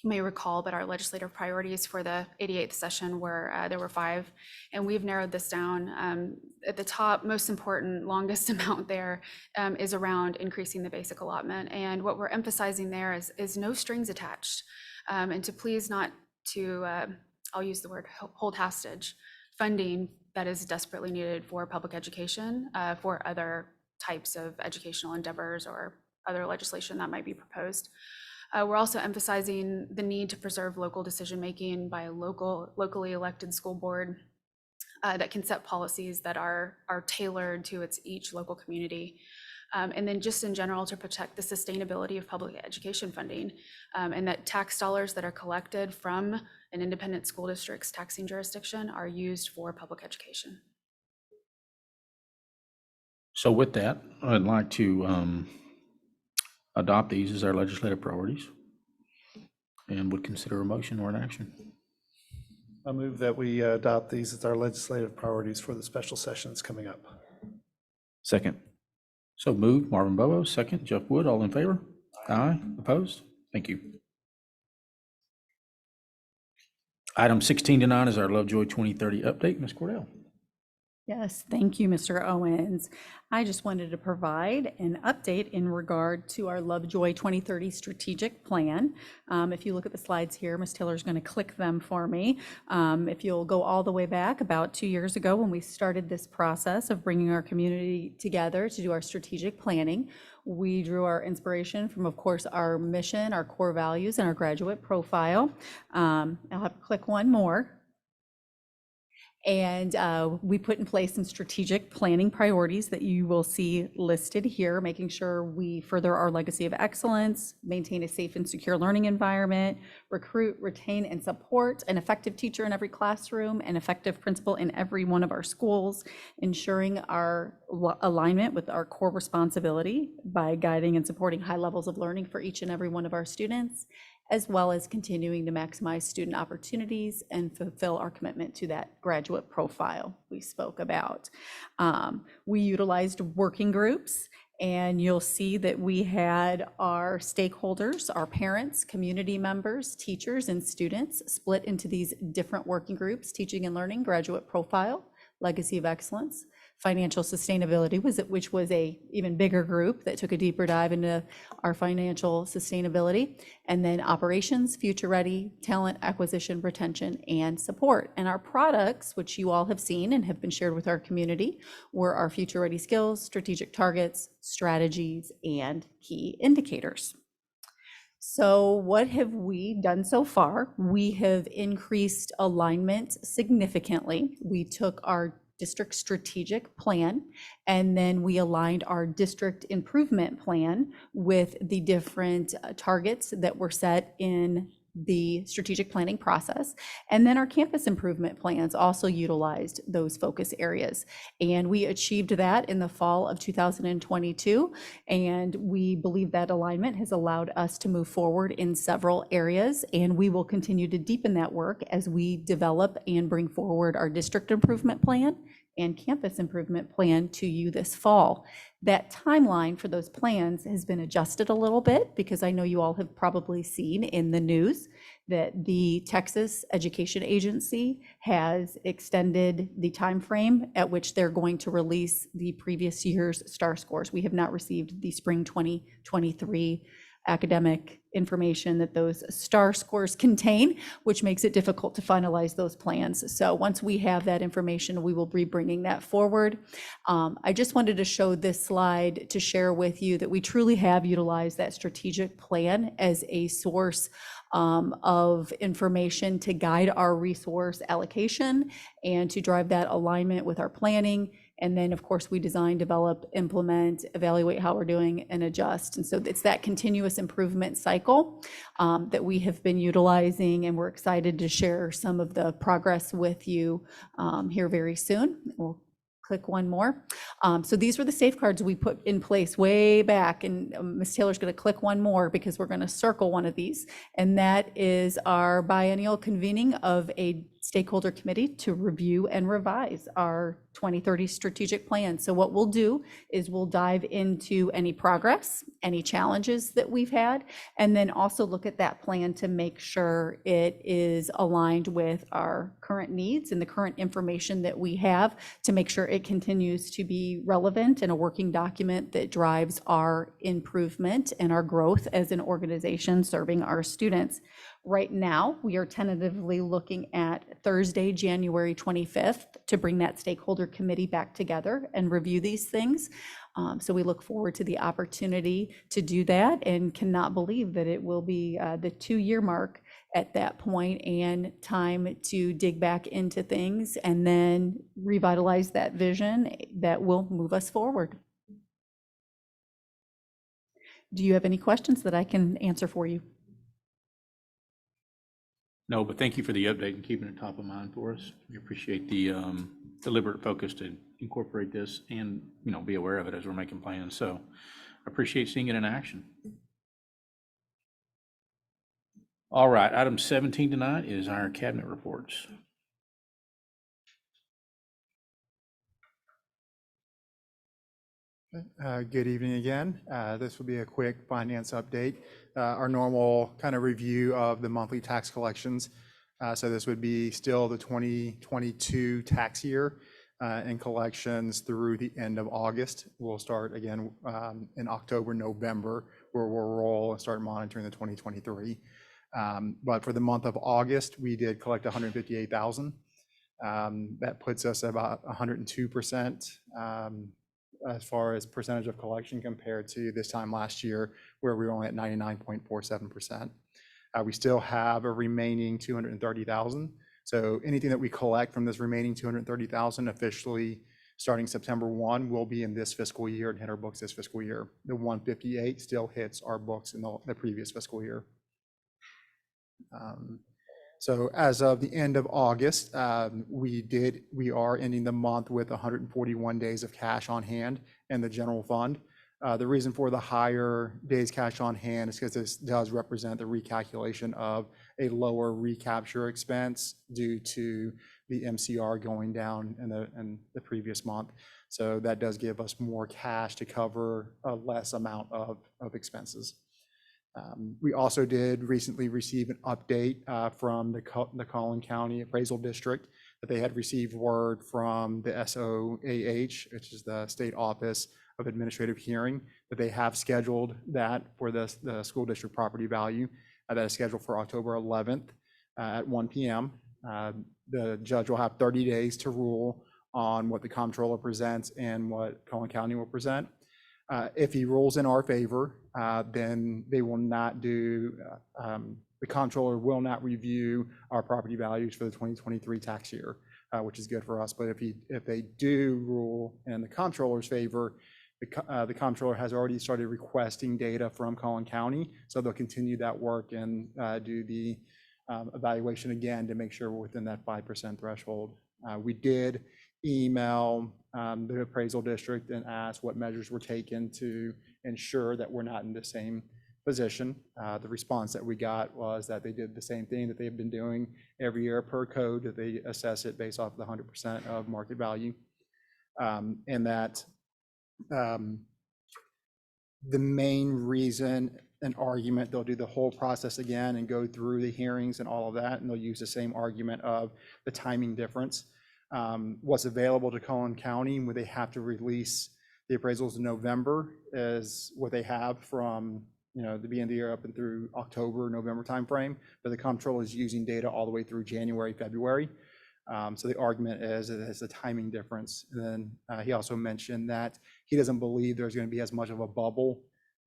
you may recall, but our legislative priorities for the 88th session were, there were 5, and we've narrowed this down. At the top, most important, longest amount there is around increasing the basic allotment. And what we're emphasizing there is no strings attached, and to please not to, I'll use the word, hold hostage funding that is desperately needed for public education, for other types of educational endeavors or other legislation that might be proposed. We're also emphasizing the need to preserve local decision-making by a locally elected school board that can set policies that are tailored to each local community. And then just in general, to protect the sustainability of public education funding, and that tax dollars that are collected from an independent school district's taxing jurisdiction are used for public education. So with that, I'd like to adopt these as our legislative priorities and would consider a motion or an action. I move that we adopt these as our legislative priorities for the special sessions coming up. Second. So moved, Marvin Bobo, second, Jeff Wood, all in favor? Aye. Opposed? Thank you. Item 16 to 9 is our Lovejoy 2030 update. Ms. Cordell. Yes, thank you, Mr. Owens. I just wanted to provide an update in regard to our Lovejoy 2030 strategic plan. If you look at the slides here, Ms. Taylor's going to click them for me. If you'll go all the way back about 2 years ago when we started this process of bringing our community together to do our strategic planning, we drew our inspiration from, of course, our mission, our core values, and our graduate profile. I'll have to click one more. And we put in place some strategic planning priorities that you will see listed here, making sure we further our legacy of excellence, maintain a safe and secure learning environment, recruit, retain, and support an effective teacher in every classroom, an effective principal in every one of our schools, ensuring our alignment with our core responsibility by guiding and supporting high levels of learning for each and every one of our students, as well as continuing to maximize student opportunities and fulfill our commitment to that graduate profile we spoke about. We utilized working groups, and you'll see that we had our stakeholders, our parents, community members, teachers, and students split into these different working groups: teaching and learning, graduate profile, legacy of excellence, financial sustainability, which was a even bigger group that took a deeper dive into our financial sustainability, and then operations, future ready, talent acquisition, retention, and support. And our products, which you all have seen and have been shared with our community, were our future ready skills, strategic targets, strategies, and key indicators. So what have we done so far? We have increased alignment significantly. We took our district strategic plan, and then we aligned our district improvement plan with the different targets that were set in the strategic planning process. And then our campus improvement plans also utilized those focus areas. And we achieved that in the fall of 2022. And we believe that alignment has allowed us to move forward in several areas. And we will continue to deepen that work as we develop and bring forward our district improvement plan and campus improvement plan to you this fall. That timeline for those plans has been adjusted a little bit because I know you all have probably seen in the news that the Texas Education Agency has extended the time frame at which they're going to release the previous year's STAR scores. We have not received the spring 2023 academic information that those STAR scores contain, which makes it difficult to finalize those plans. So once we have that information, we will be bringing that forward. I just wanted to show this slide to share with you that we truly have utilized that strategic plan as a source of information to guide our resource allocation and to drive that alignment with our planning. And then, of course, we design, develop, implement, evaluate how we're doing, and adjust. And so it's that continuous improvement cycle that we have been utilizing, and we're excited to share some of the progress with you here very soon. We'll click one more. So these were the safeguards we put in place way back, and Ms. Taylor's going to click one more because we're going to circle one of these, and that is our biennial convening of a stakeholder committee to review and revise our 2030 strategic plan. So what we'll do is we'll dive into any progress, any challenges that we've had, and then also look at that plan to make sure it is aligned with our current needs and the current information that we have to make sure it continues to be relevant and a working document that drives our improvement and our growth as an organization serving our students. Right now, we are tentatively looking at Thursday, January 25th, to bring that stakeholder committee back together and review these things. So we look forward to the opportunity to do that and cannot believe that it will be the 2-year mark at that point and time to dig back into things and then revitalize that vision that will move us forward. Do you have any questions that I can answer for you? No, but thank you for the update and keeping it top of mind for us. We appreciate the deliberate focus to incorporate this and, be aware of it as we're making plans. So I appreciate seeing it in action. All right, item 17 tonight is our cabinet reports. Good evening again. This will be a quick finance update. Our normal kind of review of the monthly tax collections. So this would be still the 2022 tax year and collections through the end of August. We'll start again in October, November, where we'll roll and start monitoring the 2023. But for the month of August, we did collect 158,000. That puts us about 102%. As far as percentage of collection compared to this time last year, where we were only at 99.47%. We still have a remaining 230,000. So anything that we collect from this remaining 230,000 officially starting September 1 will be in this fiscal year and hit our books this fiscal year. The 158 still hits our books in the previous fiscal year. So as of the end of August, we are ending the month with 141 days of cash on hand in the general fund. The reason for the higher days cash on hand is because this does represent the recalculation of a lower recapture expense due to the MCR going down in the previous month. So that does give us more cash to cover a less amount of expenses. We also did recently receive an update from the Collin County Appraisal District that they had received word from the SOAH, which is the State Office of Administrative Hearing, that they have scheduled that for the school district property value. That is scheduled for October 11th at 1 p.m. The judge will have 30 days to rule on what the comptroller presents and what Collin County will present. If he rules in our favor, then they will not do, the comptroller will not review our property values for the 2023 tax year, which is good for us. But if they do rule in the comptroller's favor, the comptroller has already started requesting data from Collin County. So they'll continue that work and do the evaluation again to make sure we're within that 5% threshold. We did email the appraisal district and ask what measures were taken to ensure that we're not in the same position. The response that we got was that they did the same thing that they've been doing every year per code, that they assess it based off the 100% of market value. And that the main reason an argument, they'll do the whole process again and go through the hearings and all of that, and they'll use the same argument of the timing difference. What's available to Collin County when they have to release the appraisals in November is what they have from the beginning of the year up and through October, November timeframe, but the comptroller is using data all the way through January, February. So the argument is that it's a timing difference. And then he also mentioned that he doesn't believe there's going to be as much of a bubble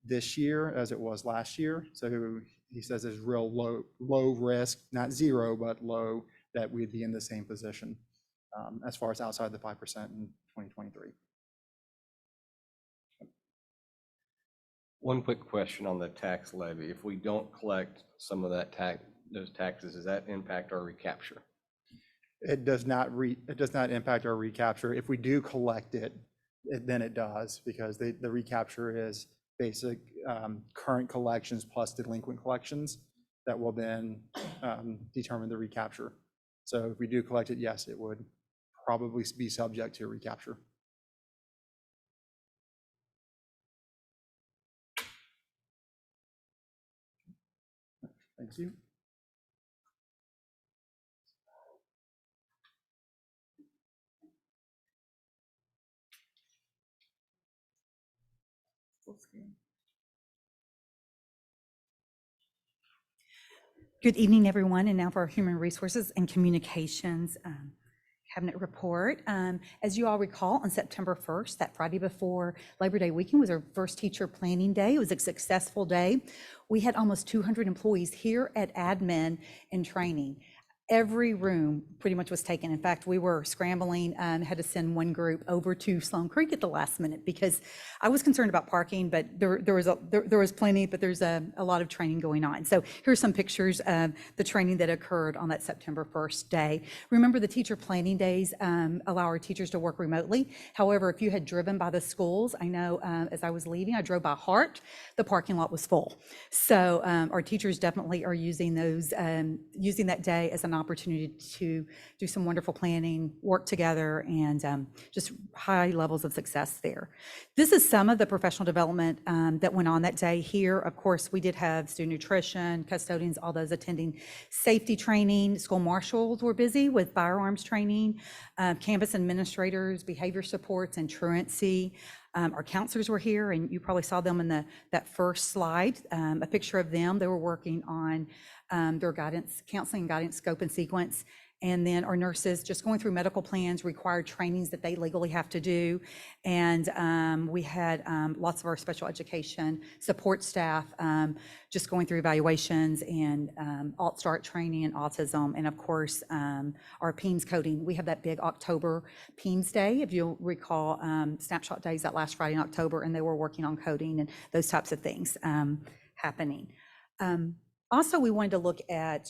this year as it was last year. So he says there's real low risk, not zero, but low, that we'd be in the same position as far as outside the 5% in 2023. One quick question on the tax levy. If we don't collect some of that those taxes, does that impact our recapture? It does not impact our recapture. If we do collect it, then it does, because the recapture is basic current collections plus delinquent collections that will then determine the recapture. So if we do collect it, yes, it would probably be subject to recapture. Thank you. Good evening, everyone, and now for our Human Resources and Communications Cabinet Report. As you all recall, on September 1st, that Friday before Labor Day weekend, was our first teacher planning day. It was a successful day. We had almost 200 employees here at admin in training. Every room pretty much was taken. In fact, we were scrambling, had to send one group over to Sloan Creek at the last minute because I was concerned about parking, but there was plenty, but there's a lot of training going on. So here's some pictures of the training that occurred on that September 1st day. Remember, the teacher planning days allow our teachers to work remotely. However, if you had driven by the schools, I know as I was leaving, I drove by Hart, the parking lot was full. So our teachers definitely are using those, using that day as an opportunity to do some wonderful planning, work together, and just high levels of success there. This is some of the professional development that went on that day here. Of course, we did have student nutrition, custodians, all those attending safety training. School marshals were busy with firearms training, campus administrators, behavior supports, and truancy. Our counselors were here, and you probably saw them in that first slide, a picture of them. They were working on their guidance, counseling and guidance scope and sequence. And then our nurses just going through medical plans, required trainings that they legally have to do. And we had lots of our special education support staff just going through evaluations and alt start training and autism. And of course, our PEAMS coding. We have that big October PEAMS day, if you'll recall, snapshot days that last Friday in October, and they were working on coding and those types of things happening. Also, we wanted to look at,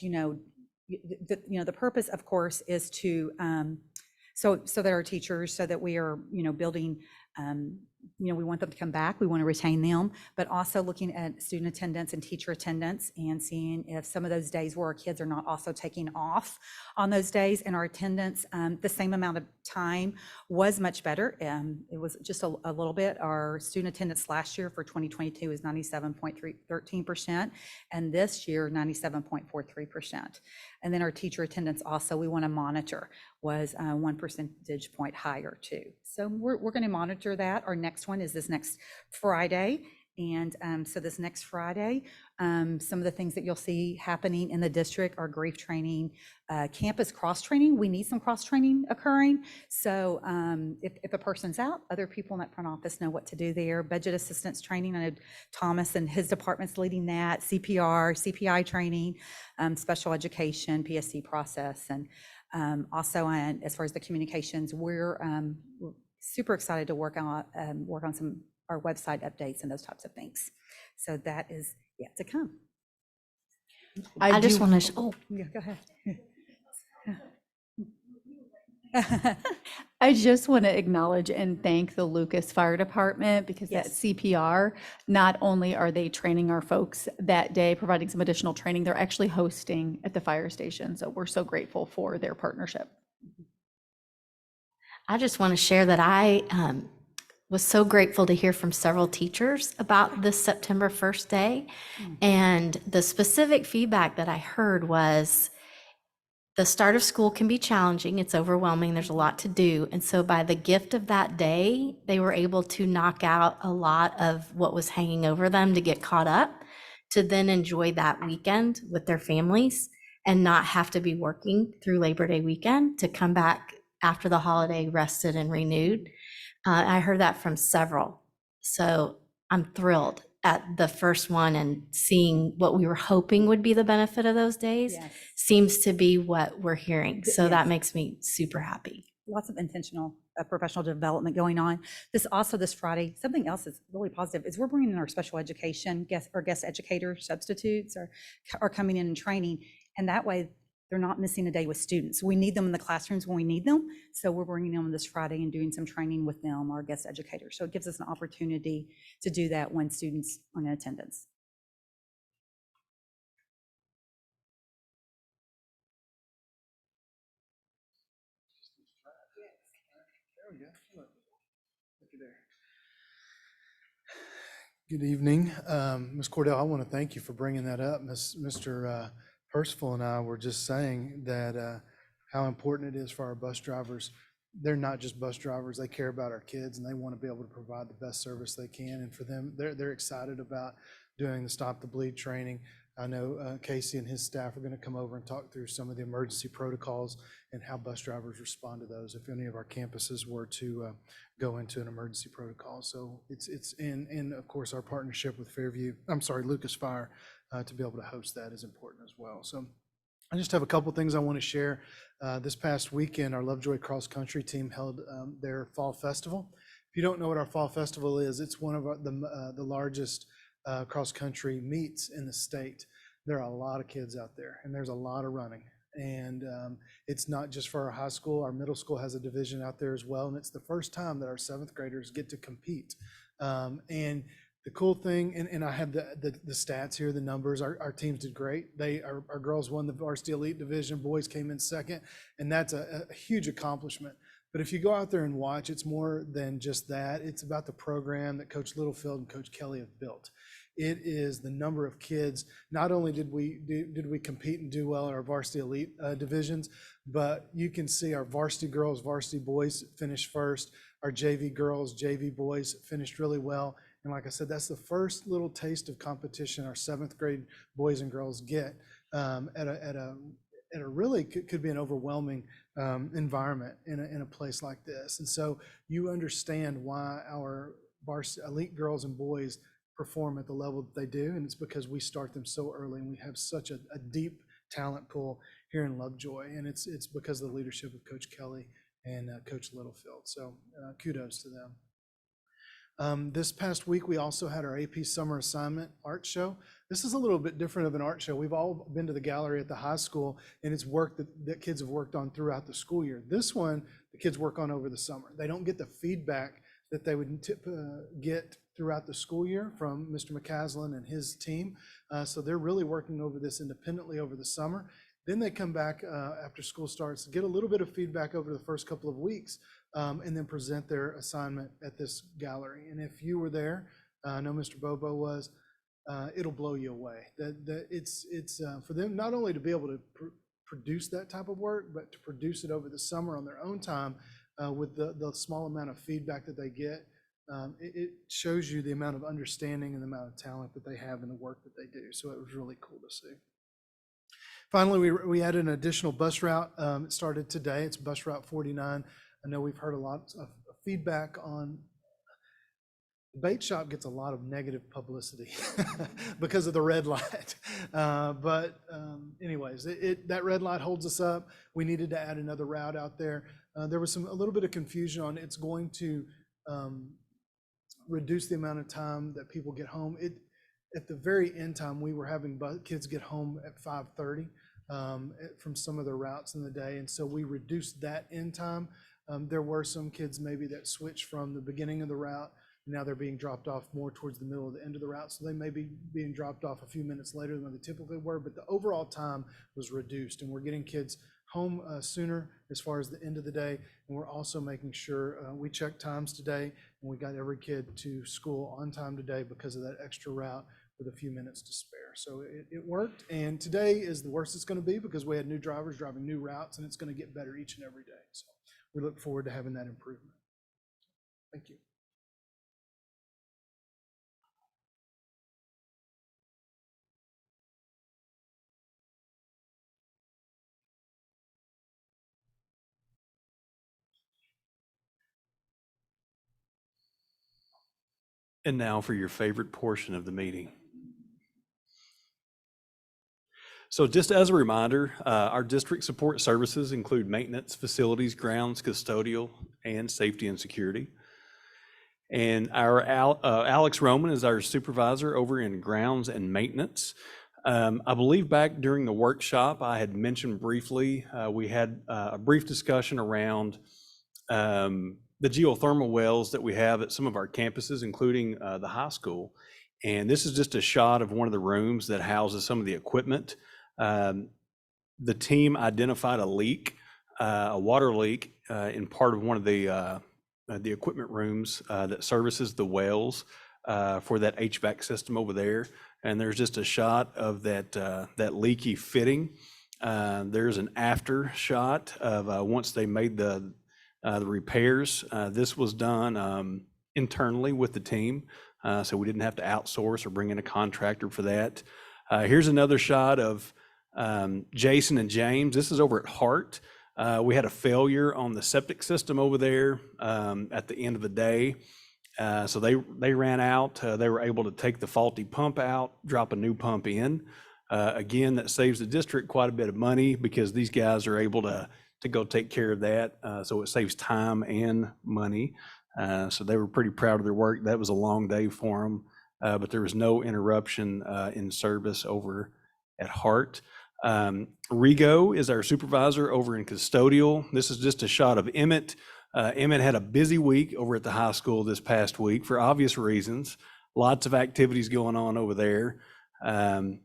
the purpose, of course, is to so that our teachers, so that we are, building, we want them to come back. We want to retain them, but also looking at student attendance and teacher attendance and seeing if some of those days where our kids are not also taking off on those days, and our attendance, the same amount of time was much better. It was just a little bit. Our student attendance last year for 2022 is 97.13%, and this year 97.43%. And then our teacher attendance also, we want to monitor, was 1 percentage point higher too. So we're going to monitor that. Our next one is this next Friday. And so this next Friday, some of the things that you'll see happening in the district are grief training, campus cross training. We need some cross training occurring. So if a person's out, other people in that front office know what to do there. Budget assistance training, I know Thomas and his department's leading that. CPR, CPI training, special education, PSC process. And also as far as the communications, we're super excited to work on some our website updates and those types of things. So that is yet to come. I just want to, Oh, yeah, go ahead. I just want to acknowledge and thank the Lucas Fire Department, because at CPR, not only are they training our folks that day, providing some additional training, they're actually hosting at the fire station. So we're so grateful for their partnership. I just want to share that I was so grateful to hear from several teachers about this September 1st day. And the specific feedback that I heard was the start of school can be challenging. It's overwhelming. There's a lot to do. And so by the gift of that day, they were able to knock out a lot of what was hanging over them to get caught up, to then enjoy that weekend with their families and not have to be working through Labor Day weekend, to come back after the holiday rested and renewed. I heard that from several. So I'm thrilled at the first one, and seeing what we were hoping would be the benefit of those days seems to be what we're hearing. So that makes me super happy. Lots of intentional professional development going on. This Friday, something else that's really positive is we're bringing in our special education guest educator substitutes are coming in and training. And that way, they're not missing a day with students. We need them in the classrooms when we need them. So we're bringing them this Friday and doing some training with them, our guest educators. So it gives us an opportunity to do that when students are in attendance. There we go. Look at there. Good evening. Ms. Cordell, I want to thank you for bringing that up. Mr. Percival and I were just saying that how important it is for our bus drivers. They're not just bus drivers, they care about our kids and they want to be able to provide the best service they can. And for them, they're excited about doing the Stop the Bleed training. I know Casey and his staff are going to come over and talk through some of the emergency protocols and how bus drivers respond to those if any of our campuses were to go into an emergency protocol. So it's in of course our partnership with Lucas Fire to be able to host that is important as well. So I just have a couple things I want to share. This past weekend, our Lovejoy cross country team held their fall festival. If you don't know what our fall festival is, it's one of the largest cross country meets in the state. There are a lot of kids out there and there's a lot of running. And it's not just for our high school, our middle school has a division out there as well. And it's the first time that our 7th graders get to compete. And the cool thing, and I have the stats here, the numbers, our teams did great. Our girls won the varsity elite division, boys came in second, and that's a huge accomplishment. But if you go out there and watch, it's more than just that. It's about the program that Coach Littlefield and Coach Kelly have built. It is the number of kids. Not only did we compete and do well in our varsity elite divisions, but you can see our varsity girls, varsity boys finished first. Our JV girls, JV boys finished really well. And like I said, that's the first little taste of competition our 7th grade boys and girls get at a really could be an overwhelming environment in a place like this. And so you understand why our varsity elite girls and boys perform at the level that they do, and it's because we start them so early and we have such a deep talent pool here in Lovejoy, and it's because of the leadership of Coach Kelly and Coach Littlefield. So kudos to them. This past week, we also had our AP Summer Assignment art show. This is a little bit different of an art show. We've all been to the gallery at the high school, and it's work that kids have worked on throughout the school year. This one, the kids work on over the summer. They don't get the feedback that they would get throughout the school year from Mr. McCaslin and his team. So they're really working over this independently over the summer. Then they come back after school starts, get a little bit of feedback over the first couple of weeks, and then present their assignment at this gallery. And if you were there, I know Mr. Bobo was, it'll blow you away. It's for them not only to be able to produce that type of work, but to produce it over the summer on their own time with the small amount of feedback that they get. It shows you the amount of understanding and the amount of talent that they have in the work that they do. So it was really cool to see. Finally, we added an additional bus route. It started today. It's bus route 49. I know we've heard a lot of feedback on the bait shop gets a lot of negative publicity because of the red light. Anyways, that red light holds us up. We needed to add another route out there. There was a little bit of confusion on it's going to reduce the amount of time that people get home. At the very end time, we were having kids get home at 5:30 from some of the routes in the day, and so we reduced that end time. There were some kids maybe that switched from the beginning of the route. Now they're being dropped off more towards the middle of the end of the route, so they may be being dropped off a few minutes later than they typically were, but the overall time was reduced, and we're getting kids home sooner as far as the end of the day, and we're also making sure we checked times today, and we got every kid to school on time today because of that extra route with a few minutes to spare. So it worked, and today is the worst it's going to be because we had new drivers driving new routes, and it's going to get better each and every day. So we look forward to having that improvement. Thank you. And now for your favorite portion of the meeting. So just as a reminder, our district support services include maintenance, facilities, grounds, custodial, and safety and security. And our Alex Roman is our supervisor over in grounds and maintenance. I believe back during the workshop, I had mentioned briefly, we had a brief discussion around the geothermal wells that we have at some of our campuses, including the high school. And this is just a shot of one of the rooms that houses some of the equipment. The team identified a leak, a water leak in part of one of the the equipment rooms that services the wells for that HVAC system over there. And there's just a shot of that leaky fitting. There's an after shot of once they made the repairs. This was done internally with the team, so we didn't have to outsource or bring in a contractor for that. Here's another shot of Jason and James. This is over at Hart. We had a failure on the septic system over there at the end of the day. So they ran out. They were able to take the faulty pump out, drop a new pump in. Again, that saves the district quite a bit of money because these guys are able to go take care of that. So it saves time and money. So they were pretty proud of their work. That was a long day for them, but there was no interruption in service over at Hart. Rigo is our supervisor over in custodial. This is just a shot of Emmett. Emmett had a busy week over at the high school this past week for obvious reasons. Lots of activities going on over there.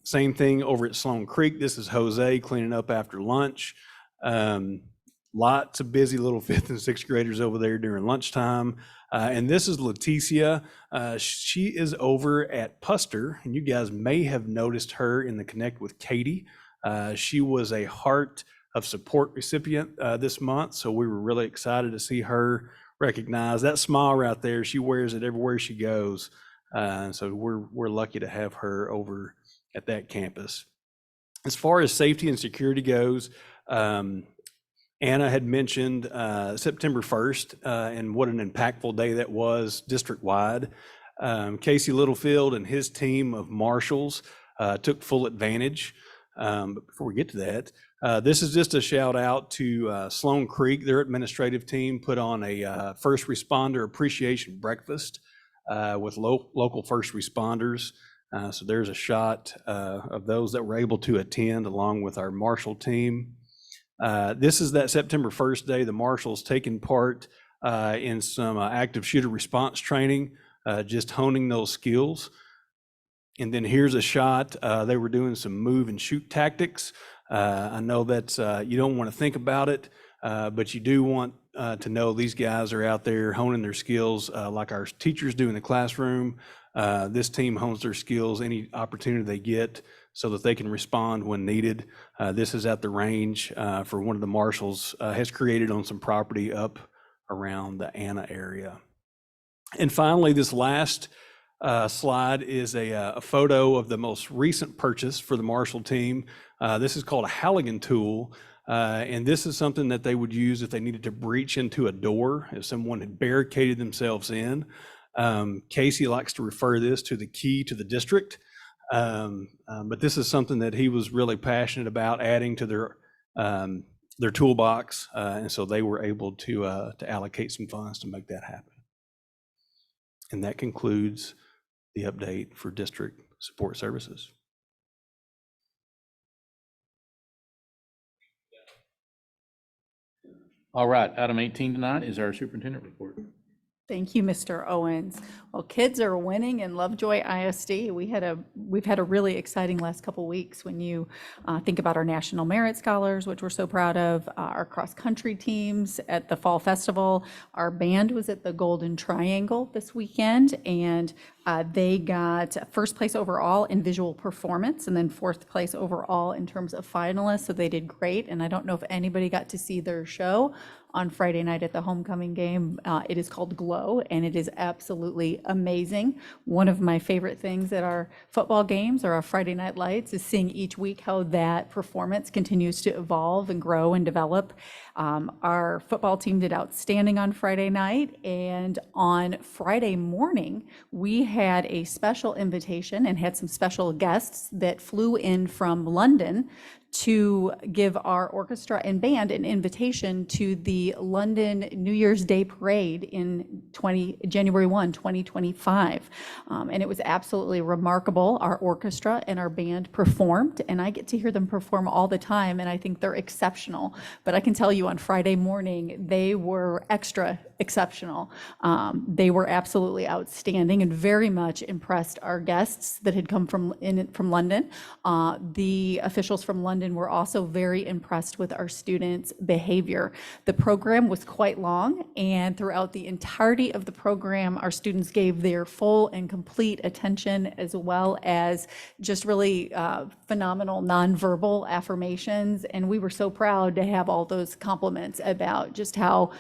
Same thing over at Sloan Creek. This is Jose cleaning up after lunch. Lots of busy little 5th and 6th graders over there during lunchtime. And this is Leticia. She is over at Puster, and you guys may have noticed her in the Connect with Katie. She was a Heart of Support recipient this month, so we were really excited to see her recognized. That smile right there, she wears it everywhere she goes. So we're lucky to have her over at that campus. As far as safety and security goes, Anna had mentioned September 1st and what an impactful day that was district-wide. Casey Littlefield and his team of marshals took full advantage. But before we get to that, this is just a shout out to Sloan Creek. Their administrative team put on a first responder appreciation breakfast with local first responders. So there's a shot of those that were able to attend along with our marshal team. This is that September 1st day. The marshals taking part in some active shooter response training, just honing those skills. And then here's a shot. They were doing some move and shoot tactics. I know that you don't want to think about it, but you do want to know these guys are out there honing their skills like our teachers do in the classroom. This team hones their skills any opportunity they get so that they can respond when needed. This is at the range for one of the marshals has created on some property up around the Anna area. And finally, this last slide is a photo of the most recent purchase for the Marshall team. This is called a Halligan tool, and this is something that they would use if they needed to breach into a door, if someone had barricaded themselves in. Casey likes to refer this to the key to the district, but this is something that he was really passionate about adding to their toolbox, and so they were able to allocate some funds to make that happen. And that concludes the update for district support services. All right, item 18 tonight is our superintendent report. Thank you, Mr. Owens. Well, kids are winning in Lovejoy ISD. We've had a really exciting last couple weeks when you think about our National Merit Scholars, which we're so proud of, our cross-country teams at the Fall Festival. Our band was at the Golden Triangle this weekend, and they got first place overall in visual performance and then fourth place overall in terms of finalists, so they did great. And I don't know if anybody got to see their show on Friday night at the homecoming game. It is called Glow, and it is absolutely amazing. One of my favorite things at our football games or our Friday night lights is seeing each week how that performance continues to evolve and grow and develop. Our football team did outstanding on Friday night, and on Friday morning, we had a special invitation and had some special guests that flew in from London to give our orchestra and band an invitation to the London New Year's Day Parade in January 1, 2025. And it was absolutely remarkable. Our orchestra and our band performed, and I get to hear them perform all the time, and I think they're exceptional. But I can tell you on Friday morning, they were extra exceptional. They were absolutely outstanding and very much impressed our guests that had come from London. The officials from London London were also very impressed with our students' behavior. The program was quite long, and throughout the entirety of the program, our students gave their full and complete attention, as well as just really phenomenal nonverbal affirmations. And we were so proud to have all those compliments about just how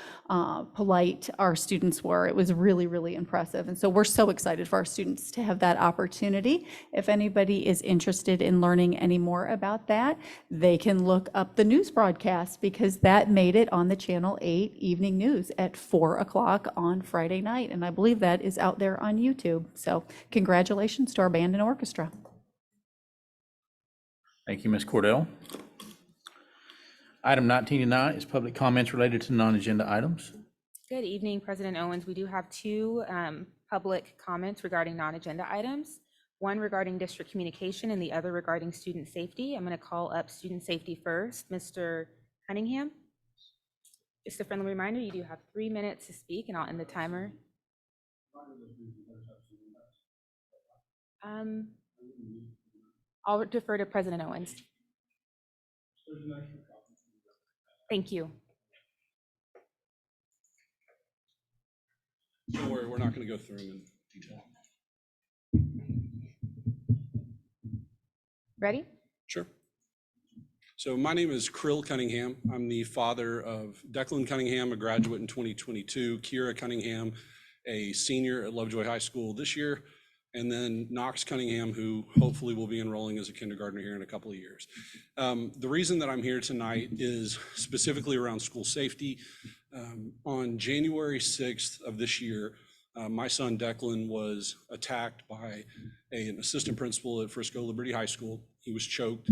polite our students were. It was really, really impressive. And so we're so excited for our students to have that opportunity. If anybody is interested in learning any more about that, they can look up the news broadcast, because that made it on the Channel 8 evening news at 4 o'clock on Friday night. And I believe that is out there on YouTube. So congratulations to our band and orchestra. Thank you, Ms. Cordell. Item 19 is public comments related to non-agenda items. Good evening, President Owens. We do have two public comments regarding non-agenda items, one regarding district communication and the other regarding student safety. I'm going to call up student safety first. Mr. Cunningham, just a friendly reminder, you do have 3 minutes to speak, and I'll end the timer. I'll defer to President Owens. Thank you. Don't worry, we're not going to go through them in detail. Ready? Sure. So my name is Krill Cunningham. I'm the father of Declan Cunningham, a graduate in 2022, Kira Cunningham, a senior at Lovejoy High School this year, and then Knox Cunningham, who hopefully will be enrolling as a kindergartner here in a couple of years. The reason that I'm here tonight is specifically around school safety. On January 6th of this year, my son Declan was attacked by an assistant principal at Frisco Liberty High School. He was choked.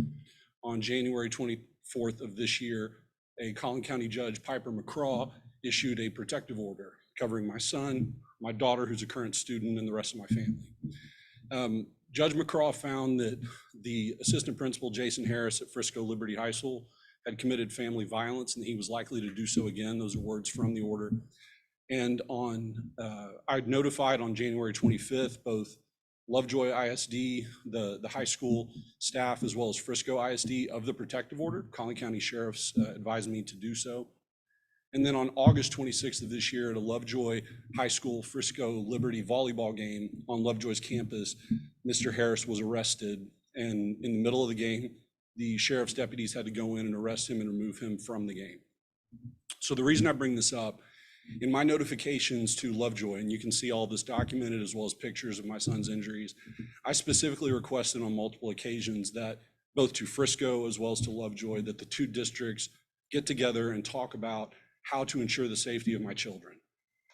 On January 24th of this year, a Collin County Judge, Piper McCraw, issued a protective order covering my son, my daughter, who's a current student, and the rest of my family. Judge McCraw found that the assistant principal, Jason Harris at Frisco Liberty High School, had committed family violence, and he was likely to do so again. Those are words from the order. And I'd notified on January 25th, both Lovejoy ISD, the high school staff, as well as Frisco ISD of the protective order. Collin County Sheriff's advised me to do so. And then on August 26th of this year, at a Lovejoy High School Frisco Liberty volleyball game on Lovejoy's campus, Mr. Harris was arrested. And in the middle of the game, the sheriff's deputies had to go in and arrest him and remove him from the game. So the reason I bring this up, in my notifications to Lovejoy, and you can see all this documented as well as pictures of my son's injuries, I specifically requested on multiple occasions that both to Frisco as well as to Lovejoy, that the two districts get together and talk about how to ensure the safety of my children.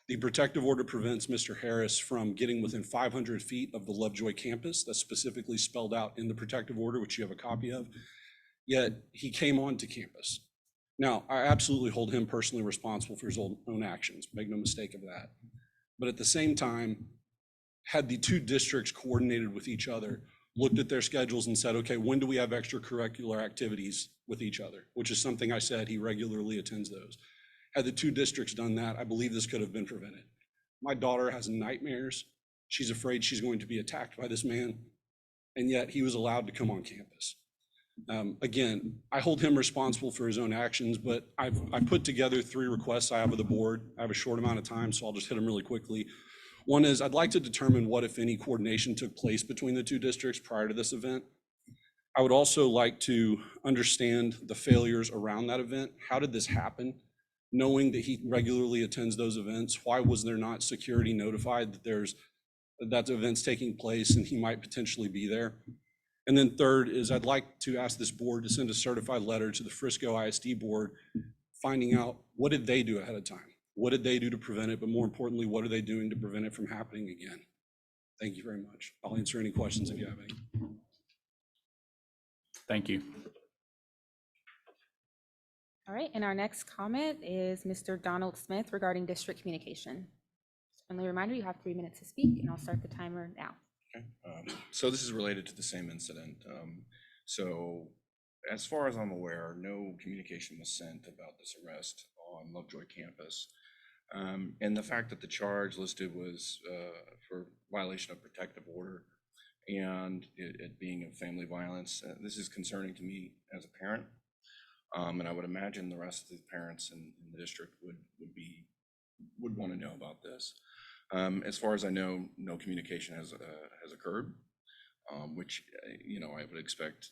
The protective order prevents Mr. Harris from getting within 500 feet of the Lovejoy campus. That's specifically spelled out in the protective order, which you have a copy of. Yet he came onto campus. Now, I absolutely hold him personally responsible for his own actions, make no mistake of that. But at the same time, had the two districts coordinated with each other, looked at their schedules and said, okay, when do we have extracurricular activities with each other? Which is something I said, he regularly attends those. Had the two districts done that, I believe this could have been prevented. My daughter has nightmares. She's afraid she's going to be attacked by this man, and yet he was allowed to come on campus. Again, I hold him responsible for his own actions, but I put together 3 requests I have of the board. I have a short amount of time, so I'll just hit them really quickly. One is I'd like to determine what, if any, coordination took place between the two districts prior to this event. I would also like to understand the failures around that event. How did this happen? Knowing that he regularly attends those events, why was there not security notified that that event's taking place and he might potentially be there? And then third is I'd like to ask this board to send a certified letter to the Frisco ISD board, finding out what did they do ahead of time? What did they do to prevent it? But more importantly, what are they doing to prevent it from happening again? Thank you very much. I'll answer any questions if you have any. Thank you. All right, and our next comment is Mr. Donald Smith regarding district communication. Friendly reminder, you have 3 minutes to speak, and I'll start the timer now. Okay. So this is related to the same incident. So as far as I'm aware, no communication was sent about this arrest on Lovejoy campus. And the fact that the charge listed was for violation of protective order, and it being of family violence. This is concerning to me as a parent, and I would imagine the rest of the parents in the district would want to know about this. As far as I know, no communication has occurred, which I would expect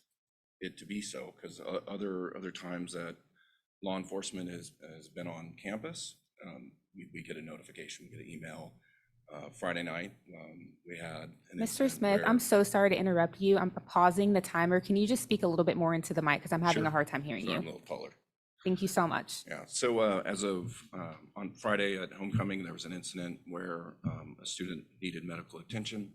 it to be so, because other times that law enforcement has been on campus, we get a notification, we get an email. Friday night, we had an Mr. incident Smith, where- I'm so sorry to interrupt you. I'm pausing the timer. Can you just speak a little bit more into the mic because I'm having Sure. a hard time hearing Sorry, I'm a you. little taller. Thank you so much. Yeah, so as of on Friday at homecoming, there was an incident where a student needed medical attention,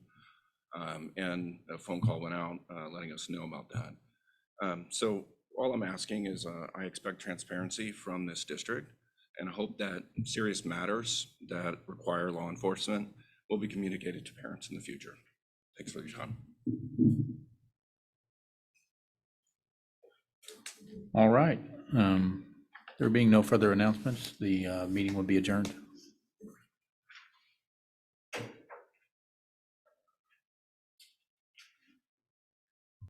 and a phone call went out letting us know about that. So all I'm asking is I expect transparency from this district, and hope that serious matters that require law enforcement will be communicated to parents in the future. Thanks for your time. All right. There being no further announcements, the meeting will be adjourned.